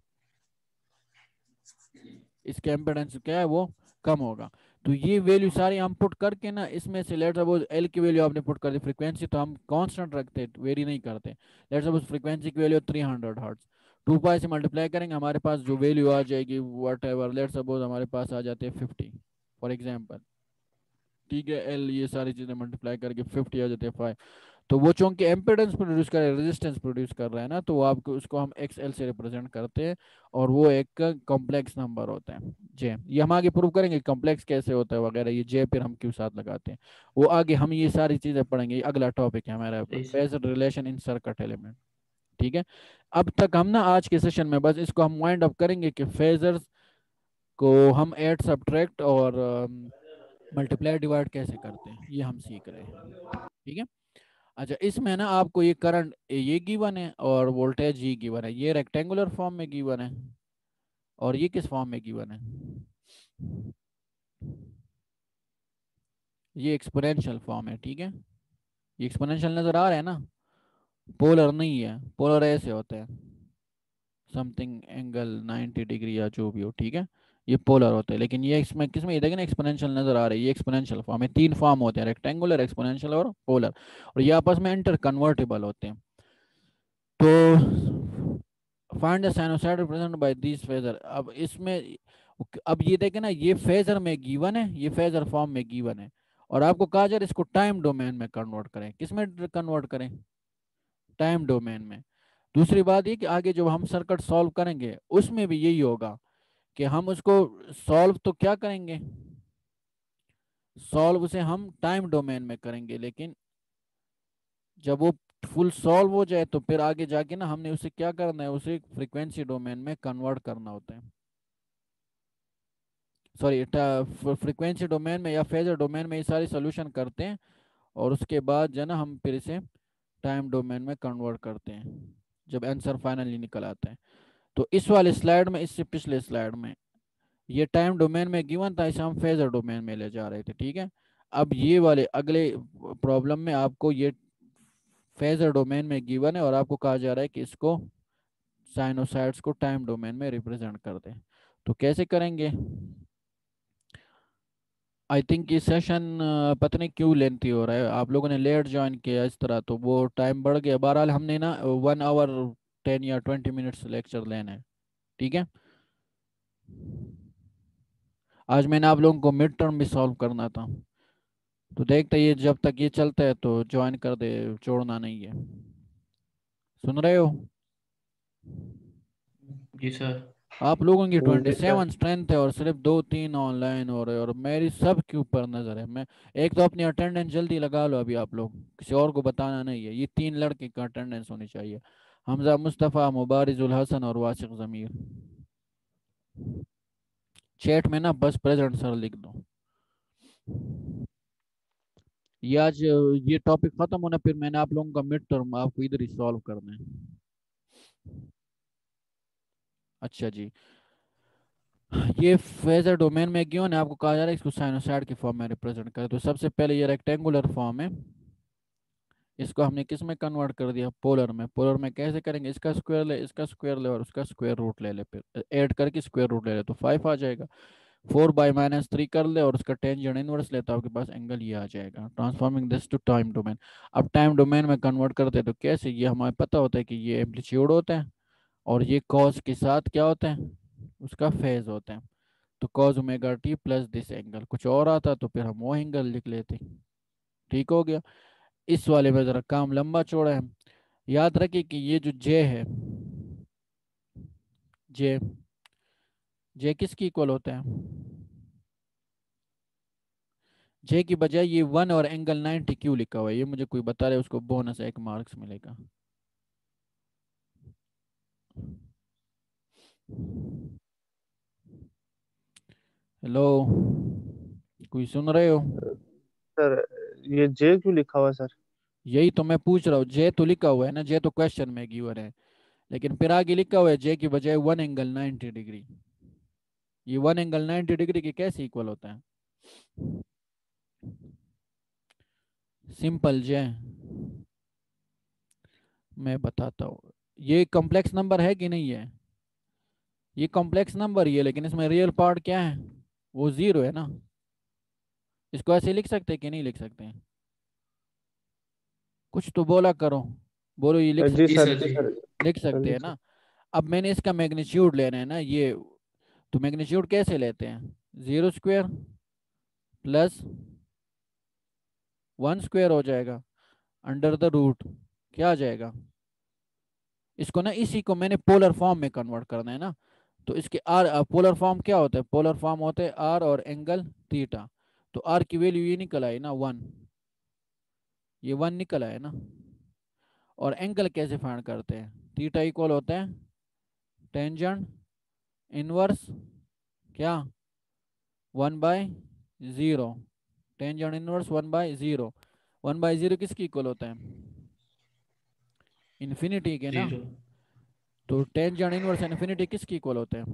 [SPEAKER 1] इसके इम्पेडेंस क्या है वो कम होगा। तो ये वैल्यू सारी हम पुट करके ना, इसमें से लेट सपोज एल की वैल्यू आपने पुट कर दी, फ्रीक्वेंसी तो हम कांस्टेंट रखते, वेरी नहीं करते। लेट सपोज फ्रीक्वेंसी की वैल्यू 300 हर्ट्ज, 2π से मल्टीप्लाई करेंगे, हमारे पास जो वैल्यू आ जाएगी वट एवर, लेट सपोज हमारे पास आ जाते हैं 50 फॉर एग्जाम्पल, ठीक है। एल ये सारी चीज़ें मल्टीप्लाई करके 50 आ जाते हैं 5। तो वो चूंकि एम्पिडेंस प्रोड्यूस कर रहा है, रेजिस्टेंस प्रोड्यूस कर रहा है ना, तो वो आपको उसको हम XL से रिप्रेजेंट करते हैं, और वो एक कॉम्प्लेक्स नंबर होता है जे। ये हम आगे प्रूव करेंगे कॉम्प्लेक्स कैसे होता है वगैरह, ये जे फिर हम क्यों साथ लगाते हैं, वो आगे हम ये सारी चीज़ें पढ़ेंगे। ये अगला टॉपिक है हमारा,
[SPEAKER 3] सही sir.
[SPEAKER 1] Phasor relation in circuit element, ठीक है। अब तक हम ना आज के सेशन में बस इसको हम वाइंड अप करेंगे कि फेजर्स को हम ऐड सब्ट्रैक्ट और मल्टीप्लाई डिवाइड कैसे करते हैं, ये हम सीख रहे हैं, ठीक है। अच्छा, इसमें ना आपको ये करंट ये गिवन है और वोल्टेज ये गिवन है, ये रेक्टेंगुलर फॉर्म में गिवन है और ये किस फॉर्म में गिवन है, ये एक्सपोनेंशियल फॉर्म है, ठीक है। ये एक्सपोनेंशियल नजर आ रहा है ना, पोलर नहीं है, पोलर ऐसे होते हैं समथिंग एंगल 90 डिग्री या जो भी हो, ठीक है। ये पोलर होते हैं, लेकिन ये इसमें किसमें ये देखें ना एक्सपोनेंशियल नजर आ रही है, ये एक्सपोनेंशियल फॉर्म है। तीन फॉर्म होते हैं, रेक्टेंगुलर, एक्सपोनेंशियल और पोलर, और ये आपस में इंटर कन्वर्टेबल होते हैं। तो find the sinusoid represented by this phasor. अब इसमें, अब ये देखें ना, ये फेजर में गिवन है, ये फेजर फॉर्म में गिवन है, और आपको कहा जा रहा है इसको टाइम डोमेन में कन्वर्ट करें। किस में कन्वर्ट करें, टाइम डोमेन में। दूसरी बात ये कि आगे जब हम सर्किट सॉल्व करेंगे उसमें भी यही होगा कि हम उसको सॉल्व तो क्या करेंगे, सॉल्व उसे हम टाइम डोमेन में करेंगे, लेकिन जब वो फुल सॉल्व हो जाए तो फिर आगे जाके ना हमने उसे क्या करना है, उसे फ्रीक्वेंसी डोमेन में कन्वर्ट करना होता है। सॉरी, फ्रीक्वेंसी डोमेन में या फेजर डोमेन में ये सारी सोल्यूशन करते हैं, और उसके बाद जो है ना हम फिर इसे टाइम डोमेन में कन्वर्ट करते हैं जब आंसर फाइनली निकल आता है। तो इस वाले स्लाइड में, इससे पिछले स्लाइड में ये टाइम डोमेन में गिवन था, इसे हम फेजर डोमेन में ले जा रहे थे, ठीक है। अब ये वाले अगले प्रॉब्लम में आपको ये फेजर डोमेन में गिवन है और आपको कहा जा रहा है कि इसको साइनोसाइड्स को टाइम डोमेन में रिप्रेजेंट कर दें। तो कैसे करेंगे, आई थिंक ये सेशन पता नहीं क्यों लेंथी हो रहा है, आप लोगों ने लेट ज्वाइन किया इस तरह तो वो टाइम बढ़ गया। बहरहाल हमने ना 1 आवर 10 या 20 मिनट्स लेक्चर लेना है, ठीक है। आज मैंने आप लोगों को मिड टर्म भी सॉल्व करना था, तो देखते ये जब तक ये चलता है तो ज्वाइन कर दे, छोड़ना नहीं है। सुन रहे हो,
[SPEAKER 3] जी सर।
[SPEAKER 1] आप लोगों की ट्वेंटी
[SPEAKER 2] जी सर।
[SPEAKER 1] सेवन स्ट्रेंथ है और सिर्फ 2-3 ऑनलाइन हो रहे, और मेरी सब के ऊपर नजर है। मैं एक तो अपनी अटेंडेंस जल्दी लगा लो, अभी आप लोग किसी और को बताना नहीं है, ये 3 लड़के का अटेंडेंस होनी चाहिए, हमजा मुस्तफ़ा, मुबारिजुल हसन और वासिक ज़मीर। चैट में ना बस प्रेजेंट सर लिख दो। ये आज ये टॉपिक खत्म होना, फिर मैंने आप लोगों का मिड टर्म आपको इधर ही सॉल्व करना है। अच्छा जी, ये फेजर डोमेन में क्यों ने आपको कहा जा रहा है इसको साइनोसाइड के फॉर्म में रिप्रेजेंट करें। तो सबसे पहले ये रेक्टेंगुलर फॉर्म है, इसको हमने किस में कन्वर्ट कर दिया, पोलर में। पोलर में कैसे करेंगे, इसका स्क्वायर ले, इसका स्क्वायर ले और उसका स्क्वायर रूट ले ले, फिर ऐड करके स्क्वायर रूट ले ले तो 5 आ जाएगा। 4/-3 कर ले और उसका टेंजेंट इनवर्स ले तो आपके पास एंगल ये आ जाएगा। Transforming this to time domain. अब टाइम डोमेन में कन्वर्ट करते हैं तो कैसे, ये हमें पता होता है कि ये एम्पलीट्यूड होता है और ये कॉस के साथ क्या होता है, उसका फेज होता है। तो cos omega T plus this angle, कुछ और आता तो फिर हम वो एंगल लिख लेते। ठीक हो गया। इस वाले में जरा काम लंबा चौड़ा है। याद रखिए कि ये जो जे है, जे जे किसकी इक्वल होता है, जे की बजाय ये 1 और एंगल 90 क्यों लिखा हुआ है, ये मुझे कोई बता रहे, उसको बोनस 1 मार्क्स मिलेगा। हेलो, कोई सुन रहे हो,
[SPEAKER 2] सर ये जे क्यों लिखा हुआ है सर?
[SPEAKER 1] यही तो मैं पूछ रहा हूँ, जे तो लिखा हुआ है ना, जे तो क्वेश्चन में गिवन है, लेकिन फिर आगे लिखा हुआ है जे की बजाय 1 एंगल 90 डिग्री। ये 1 एंगल 90 डिग्री के कैसे इक्वल होता है, सिंपल जे, मैं बताता हूँ। ये कॉम्प्लेक्स नंबर है कि नहीं है, ये कॉम्प्लेक्स नंबर ही है, लेकिन इसमें रियल पार्ट क्या है, वो जीरो है ना। इसको ऐसे लिख सकते हैं कि नहीं लिख सकते हैं, कुछ तो बोला करो, बोलो ये लिख
[SPEAKER 2] जी
[SPEAKER 3] जी
[SPEAKER 1] सकते,
[SPEAKER 2] सर,
[SPEAKER 3] सर
[SPEAKER 2] जी
[SPEAKER 3] जी।
[SPEAKER 2] सर।
[SPEAKER 1] लिख
[SPEAKER 2] सर
[SPEAKER 1] सकते
[SPEAKER 2] जी
[SPEAKER 1] हैं
[SPEAKER 2] सर।
[SPEAKER 1] ना। अब मैंने इसका मैग्नीट्यूड लेना है ना ये, तो मैग्नीट्यूड कैसे लेते हैं, 0² प्लस 1² हो जाएगा अंडर द रूट, क्या आ जाएगा। इसको ना, इसी को मैंने पोलर फॉर्म में कन्वर्ट करना है ना, तो इसके आर, पोलर फॉर्म क्या होता है, पोलर फॉर्म होते हैं आर और एंगल थीटा। तो आर की वैल्यू ये निकल आई ना 1, ये 1 निकल आया ना। और एंगल कैसे फाइंड करते हैं, थीटा इक्वल होता है टेंजेंट इनवर्स क्या, 1/0, टेंजेंट इनवर्स 1/0। 1/0 किसकी इक्वल होता है, इन्फिनिटी के ना।
[SPEAKER 3] जीरो।
[SPEAKER 1] तो टेंजेंट इनवर्स इन्फिनिटी किसके इक्वल होते हैं?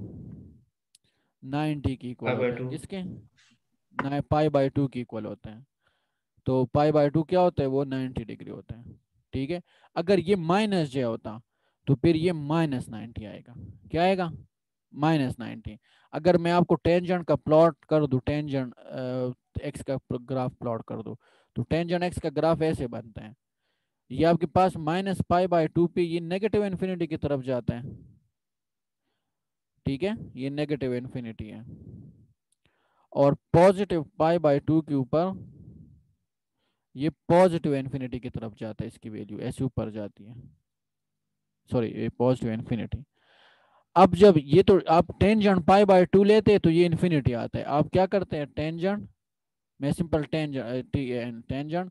[SPEAKER 1] 90 की इक्वल
[SPEAKER 3] पाई बाय
[SPEAKER 1] होते हैं।
[SPEAKER 3] टू।
[SPEAKER 1] किसके? पाई बाय 2 की इक्वल होते हैं। तो पाई बाय 2 क्या होता है? वो 90 डिग्री होता है। ठीक है। अगर ये माइनस जे होता तो फिर ये -90 आएगा। क्या आएगा? -90। अगर मैं आपको टेंजेंट का प्लॉट कर दूं, टेंजेंट एक्स का ग्राफ प्लॉट कर दूं, तो टेंजेंट एक्स का ग्राफ ऐसे बनता है। ये आपके पास -पाई/2 पे ये नेगेटिव इन्फिनिटी की तरफ जाता है। ठीक है, ये नेगेटिव इन्फिनिटी है। और पॉजिटिव पाई/2 के ऊपर ये पॉजिटिव इन्फिनिटी की तरफ जाता है। इसकी वैल्यू ऐसे ऊपर जाती है। सॉरी, ये पॉजिटिव इन्फिनिटी। अब जब ये, तो आप टेंजेंट पाई/2 लेते हैं तो ये इन्फिनिटी आता है। आप क्या करते हैं? टेंजेंट में सिंपल टेंजेंट टेंजेंट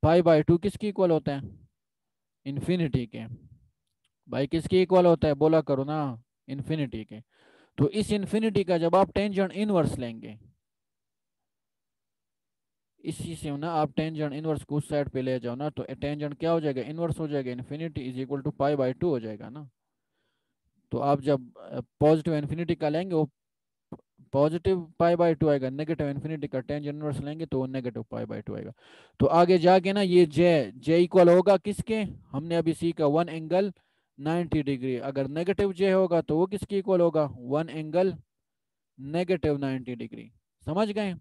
[SPEAKER 1] पाई/2 किसकी इक्वल होता है? इन्फिनिटी के। भाई किसकी इक्वल होता है? बोला करो ना। इन्फिनिटी के। तो इस इन्फिनिटी का जब आप टेंजेंट इनवर्स लेंगे, इसी से ना आप टेंजेंट इनवर्स को उस साइड पे ले जाओ ना, तो टेंजेंट क्या हो जाएगा? इनवर्स हो जाएगा। इन्फिनिटी इज इक्वल टू पाई/2 हो जाएगा ना। तो आप जब पॉजिटिव इन्फिनिटी का लेंगे, वो पॉजिटिव पाई/2 आएगा। नेगेटिव इन्फिनिटी का टेंजेंट इनवर्स लेंगे तो वो नेगेटिव पाई/2 आएगा। तो आगे जाके ना ये जे जे इक्वल होगा किसके? हमने अभी सीखा 1 एंगल 90 डिग्री। अगर नेगेटिव जे होगा तो वो किसकी इक्वल होगा? 1 एंगल -90 डिग्री। समझ गए?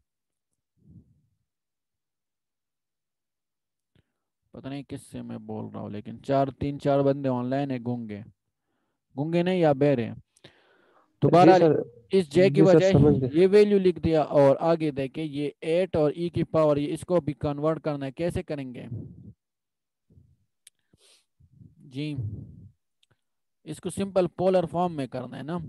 [SPEAKER 1] पता नहीं किससे मैं बोल रहा हूँ, लेकिन 3-4 बंदे ऑनलाइन है, गूंगे। गूंगे नहीं या बहरे हैं। तो
[SPEAKER 2] जी
[SPEAKER 1] बहरहाल
[SPEAKER 2] सर।
[SPEAKER 1] इस जे की
[SPEAKER 2] जी सर,
[SPEAKER 1] बजाय
[SPEAKER 2] समझ गए।
[SPEAKER 1] ये वैल्यू लिख दिया, और आगे देखे ये 8 और ई की पावर, ये इसको भी कन्वर्ट करना है। कैसे करेंगे जी? इसको सिंपल पोलर फॉर्म में करना है ना।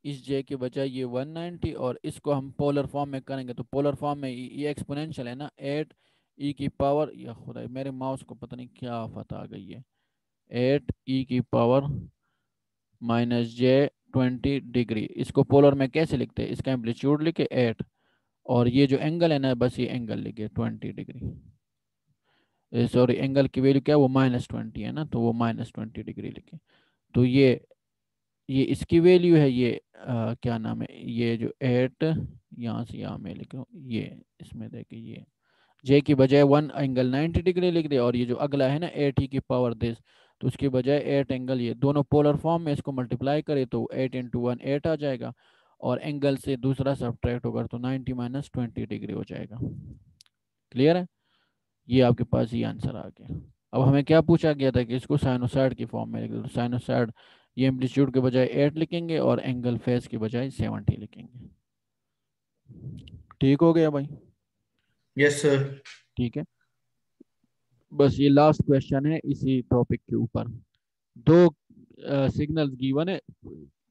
[SPEAKER 1] इस जे के बजाय ये 190, और इसको हम पोलर फॉर्म में करेंगे। तो पोलर फॉर्म में ये एक्सपोनेंशियल है ना, 8 ई की पावर, या खुदा मेरे माउस को पता नहीं क्या आफत आ गई है, 8 ई की पावर -j20 डिग्री। इसको पोलर में कैसे लिखते हैं? इसका एम्पलीट्यूड लिखे 8, और ये जो एंगल है ना, बस ये एंगल लिखे 20 डिग्री। सॉरी, एंगल की वैल्यू क्या है? वो -20 है ना, तो वो -20 डिग्री लिखे। तो ये इसकी वैल्यू है। ये क्या नाम है, ये जो 8, यहाँ से यहाँ मैं लिख रहा हूँ, ये इसमें देखिए, ये जे की बजाय 1 एंगल 90 डिग्री लिख दिया, और ये जो अगला है ना 8 की पावर दिस, तो उसकी बजाय 8 एंगल, ये दोनों पोलर फॉर्म में इसको मल्टीप्लाई करे तो 8 × 1 8 आ जाएगा, और एंगल से दूसरा सब्ट्रैक्ट होगा तो 90 - 20 डिग्री हो जाएगा। क्लियर है? ये आपके पास ये आंसर आ गया। अब हमें क्या पूछा गया था कि इसको साइनोसाइड की फॉर्म में लिख दो। तो साइनोसाइड ये एम्पलीट्यूड के बजाय 8 लिखेंगे, और एंगल फेस के बजाय 70 लिखेंगे। ठीक हो गया भाई?
[SPEAKER 3] Yes sir.
[SPEAKER 1] ठीक है। बस ये लास्ट क्वेश्चन है इसी टॉपिक के ऊपर। दो सिग्नल्स गिवन है,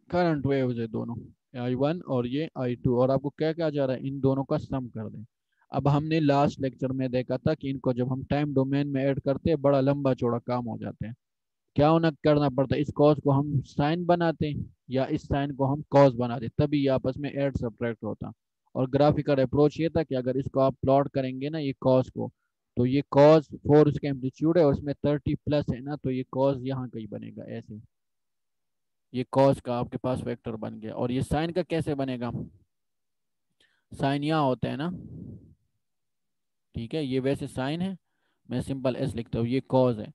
[SPEAKER 1] करंट वेव्स है दोनों, I1 और ये I2, और आपको क्या क्या जा रहा है? इन दोनों का सम कर दें। अब हमने लास्ट लेक्चर में देखा था कि इनको जब हम टाइम डोमेन में ऐड करते हैं, बड़ा लंबा चौड़ा काम हो जाते हैं। क्या उन्हें करना पड़ता है? इस कॉज को हम साइन बनाते हैं, या इस साइन को हम कॉज बनाते हैं, तभी ये आपस में ऐड सब्ट्रैक्ट होता। और ग्राफिकल अप्रोच ये था कि अगर इसको आप प्लॉट करेंगे ना, ये कॉज को, तो ये कॉज 4 उसका एम्पलीट्यूड है, और उसमें 30 प्लस है ना, तो ये कॉज यहाँ कहीं बनेगा ऐसे। ये कॉस का आपके पास वेक्टर बन गया। और ये साइन का कैसे बनेगा? साइन यहाँ होता है ना। ठीक है, ये वैसे साइन है, मैं सिंपल एस लिखता हूँ, ये कॉज है।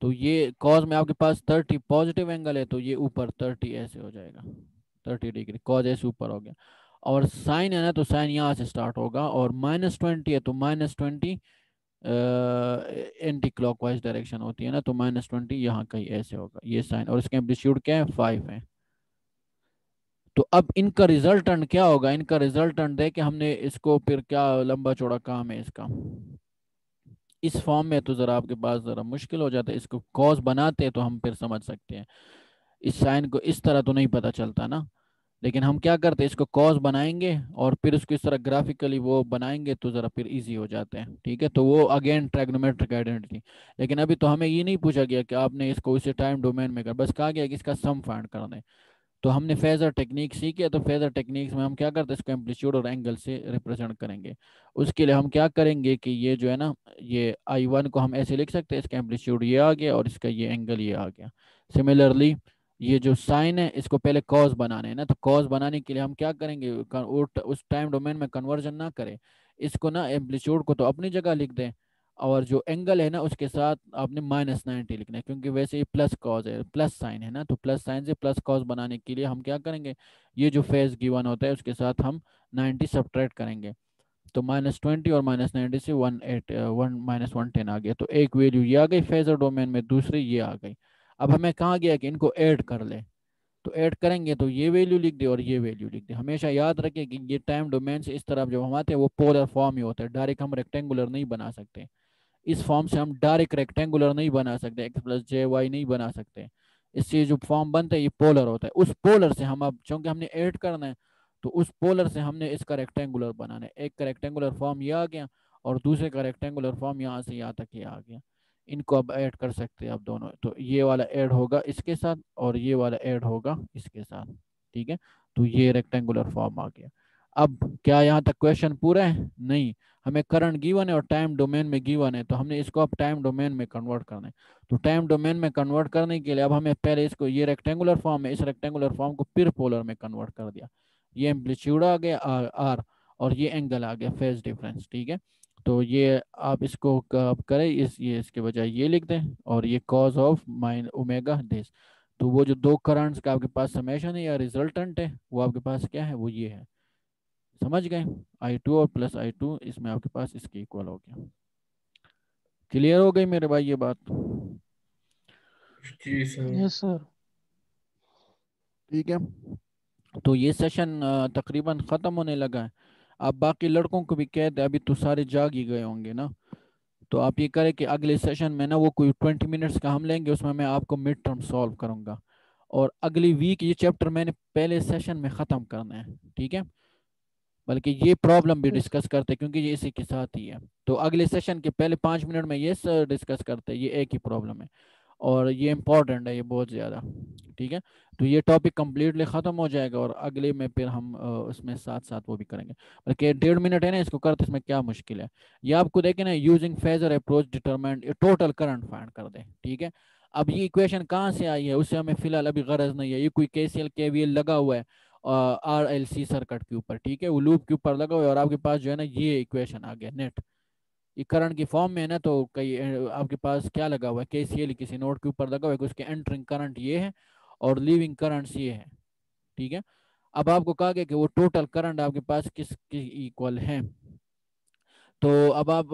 [SPEAKER 1] तो ये कॉज में आपके पास 30 पॉजिटिव एंगल है, तो ये ऊपर 30 ऐसे हो जाएगा, 30 डिग्री कॉज ऐसे ऊपर हो गया। और साइन है ना, तो साइन यहाँ से स्टार्ट होगा, और -20 है तो -20 एंटी क्लॉकवाइज डायरेक्शन होती है ना, तो -20 यहाँ कहीं ऐसे होगा ये साइन, और इसका एम्पलीट्यूड क्या है? 5 है। तो अब इनका रिजल्टेंट क्या होगा? इनका रिजल्टेंट दे कि हमने इसको फिर क्या लंबा चौड़ा काम है इसका। इस फॉर्म में तो जरा आपके पास जरा मुश्किल हो जाता है। इसको कॉस बनाते हैं तो हम फिर समझ सकते हैं। इस साइन को इस तरह तो नहीं पता चलता ना, लेकिन हम क्या करते हैं, इसको कॉस बनाएंगे और फिर उसको इस तरह ग्राफिकली वो बनाएंगे तो जरा फिर इजी हो जाते हैं। ठीक है, तो वो अगेन ट्रैग्नोमेट्रिक आइडेंटिटी। लेकिन अभी तो हमें ये नहीं पूछा गया कि आपने इसको इसे टाइम डोमेन में कर, बस कहा गया कि इसका सम फाइंड करना है। तो हमने फेजर टेक्निक सीखी है, तो फेजर टेक्निक्स में हम क्या करते हैं, इसको एम्पलीट्यूड और एंगल से रिप्रेजेंट करेंगे। उसके लिए हम क्या करेंगे कि ये जो है ना, ये I1 को हम ऐसे लिख सकते हैं, इसका एम्पलीट्यूड ये आ गया और इसका ये एंगल ये आ गया। सिमिलरली ये जो साइन है इसको पहले कॉस बनाने हैं ना, तो कॉस बनाने के लिए हम क्या करेंगे, उस टाइम डोमेन में कन्वर्जन ना करें, इसको ना एम्पलीट्यूड को तो अपनी जगह लिख दें, और जो एंगल है ना उसके साथ आपने -90 लिखना है, क्योंकि वैसे ही प्लस कॉस है, प्लस साइन है ना, तो प्लस साइन से प्लस कॉस बनाने के लिए हम क्या करेंगे, ये जो फेज गिवन होता है उसके साथ हम 90 सब्ट्रैक्ट करेंगे। तो -20 और -90 से 1 -110 आ गया, तो एक वैल्यू ये आ गई फेजर डोमेन में, दूसरी ये आ गई। अब हमें कहाँ गया कि इनको ऐड कर ले, तो ऐड करेंगे तो ये वैल्यू लिख दे और ये वैल्यू लिख दे। हमेशा याद रखें कि ये टाइम डोमेन से इस तरफ जब हम आते हैं वो पोलर फॉर्म ही होता है, डायरेक्ट हम रेक्टेंगुलर नहीं बना सकते। इस फॉर्म से हम डायरेक्ट रेक्टेंगुलर नहीं बना सकते, x+jy नहीं बना सकते। इससे जो फॉर्म बनता है ये पोलर होता है। उस पोलर से हम, अब चूंकि हमने ऐड करना है तो उस पोलर से हमने इसका रेक्टेंगुलर बनाना है। एक का रेक्टेंगुलर फॉर्म ये आ गया और दूसरे का रेक्टेंगुलर फॉर्म यहाँ से यहाँ तक ये आ गया। इनको अब ऐड कर सकते हैं आप दोनों, तो ये वाला ऐड होगा इसके साथ और ये वाला ऐड होगा इसके साथ, ठीक है। तो ये रेक्टेंगुलर फॉर्म आ गया। अब क्या यहाँ तक क्वेश्चन पूरा है? नहीं, हमें करंट गिवन है और टाइम डोमेन में गिवन है, तो हमने इसको अब टाइम डोमेन में कन्वर्ट करना है। तो टाइम डोमेन में कन्वर्ट करने के लिए अब हमें पहले इसको, ये रेक्टेंगुलर फॉर्म है, इस रेक्टेंगुलर फॉर्म को फिर पोलर में कन्वर्ट कर दिया। ये एम्पलीट्यूड आ गया आर और ये एंगल आ गया फेज डिफरेंस, ठीक है। तो ये आप इसको अब करें, ये इसके बजाय ये लिख दें और ये cause of mine omega this. तो वो जो दो करंट्स का आपके पास समेशन है या रिजल्टेंट है वो आपके पास क्या है, वो ये है। समझ गए? I2 और प्लस I2 इसमें आपके पास इसके इक्वल हो गया। क्लियर हो गई मेरे भाई ये बात?
[SPEAKER 3] जी सर।
[SPEAKER 2] Yes sir.
[SPEAKER 1] ठीक है, तो ये सेशन तकरीबन ख़त्म होने लगा है। आप बाकी लड़कों को भी कहते हैं, अभी तो सारे जाग ही गए होंगे ना, तो आप ये करें कि अगले सेशन में ना वो कोई 20 मिनट्स का हम लेंगे, उसमें मैं आपको मिड टर्म सॉल्व करूंगा। और अगली वीक ये चैप्टर मैंने पहले सेशन में ख़त्म करना है, ठीक है। बल्कि ये प्रॉब्लम भी
[SPEAKER 2] यस
[SPEAKER 1] डिस्कस करते हैं क्योंकि ये इसी के साथ ही है। तो अगले सेशन के पहले 5 मिनट में ये डिस्कस करते हैं, ये एक ही प्रॉब्लम है और ये इम्पोर्टेंट है, ये बहुत ज़्यादा, ठीक है। तो ये टॉपिक कम्प्लीटली ख़त्म हो जाएगा और अगले में फिर हम उसमें साथ साथ वो भी करेंगे। बल्कि 1.5 मिनट है ना, इसको करते इसमें क्या मुश्किल है। ये आपको देखें ना, using phasor approach determine total current find कर दे, ठीक है। अब ये इक्वेशन कहाँ से आई है उससे हमें फिलहाल अभी गरज नहीं है। ये कोई KCL KVL लगा हुआ है RLC सर्किट के ऊपर, ठीक है, वो लूप के ऊपर लगा हुआ है और आपके पास जो है ना ये इक्वेशन आ गया नेट, ये करंट की फॉर्म में है ना। तो कई आपके पास क्या लगा हुआ है, KCL किसी नोड के ऊपर लगा हुआ है कि उसके एंटरिंग करंट ये है और लीविंग करंट्स ये है, ठीक है। अब आपको कहा गया कि वो टोटल करंट आपके पास किस इक्वल है। तो अब आप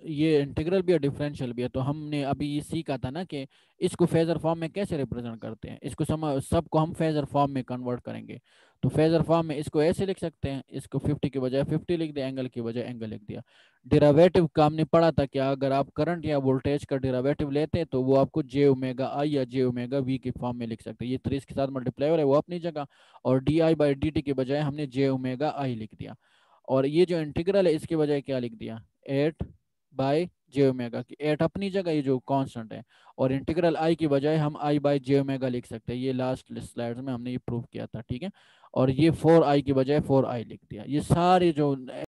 [SPEAKER 1] ये इंटीग्रल भी है डिफरेंशियल भी है, तो हमने अभी ये सीखा था ना कि इसको फेजर फॉर्म में कैसे रिप्रेजेंट करते हैं, इसको सबको हम फेजर फॉर्म में कन्वर्ट करेंगे। तो फेजर फॉर्म में इसको ऐसे लिख सकते हैं, इसको 50 के बजाय 50 लिख दिया, एंगल की बजाय एंगल लिख दिया। डेरिवेटिव का हमने पढ़ा था कि अगर आप करंट या वोल्टेज का डेरिवेटिव लेते हैं तो वो आपको j⍵i या j⍵v के फॉर्म में लिख सकते हैं। ये 30 के साथ मल्टीप्लाई हो रहा है वो अपनी जगह, और di/dt के बजाय हमने j⍵i लिख दिया। और ये जो इंटीग्रल है इसके बजाय क्या लिख दिया, 8/j⍵, की 8 अपनी जगह, ये जो कांस्टेंट है, और इंटीग्रल i की बजाय हम i/j⍵ लिख सकते हैं। ये लास्ट स्लाइड्स में हमने ये प्रूव किया था, ठीक है। और ये 4i की बजाय 4i लिख दिया। ये सारे जो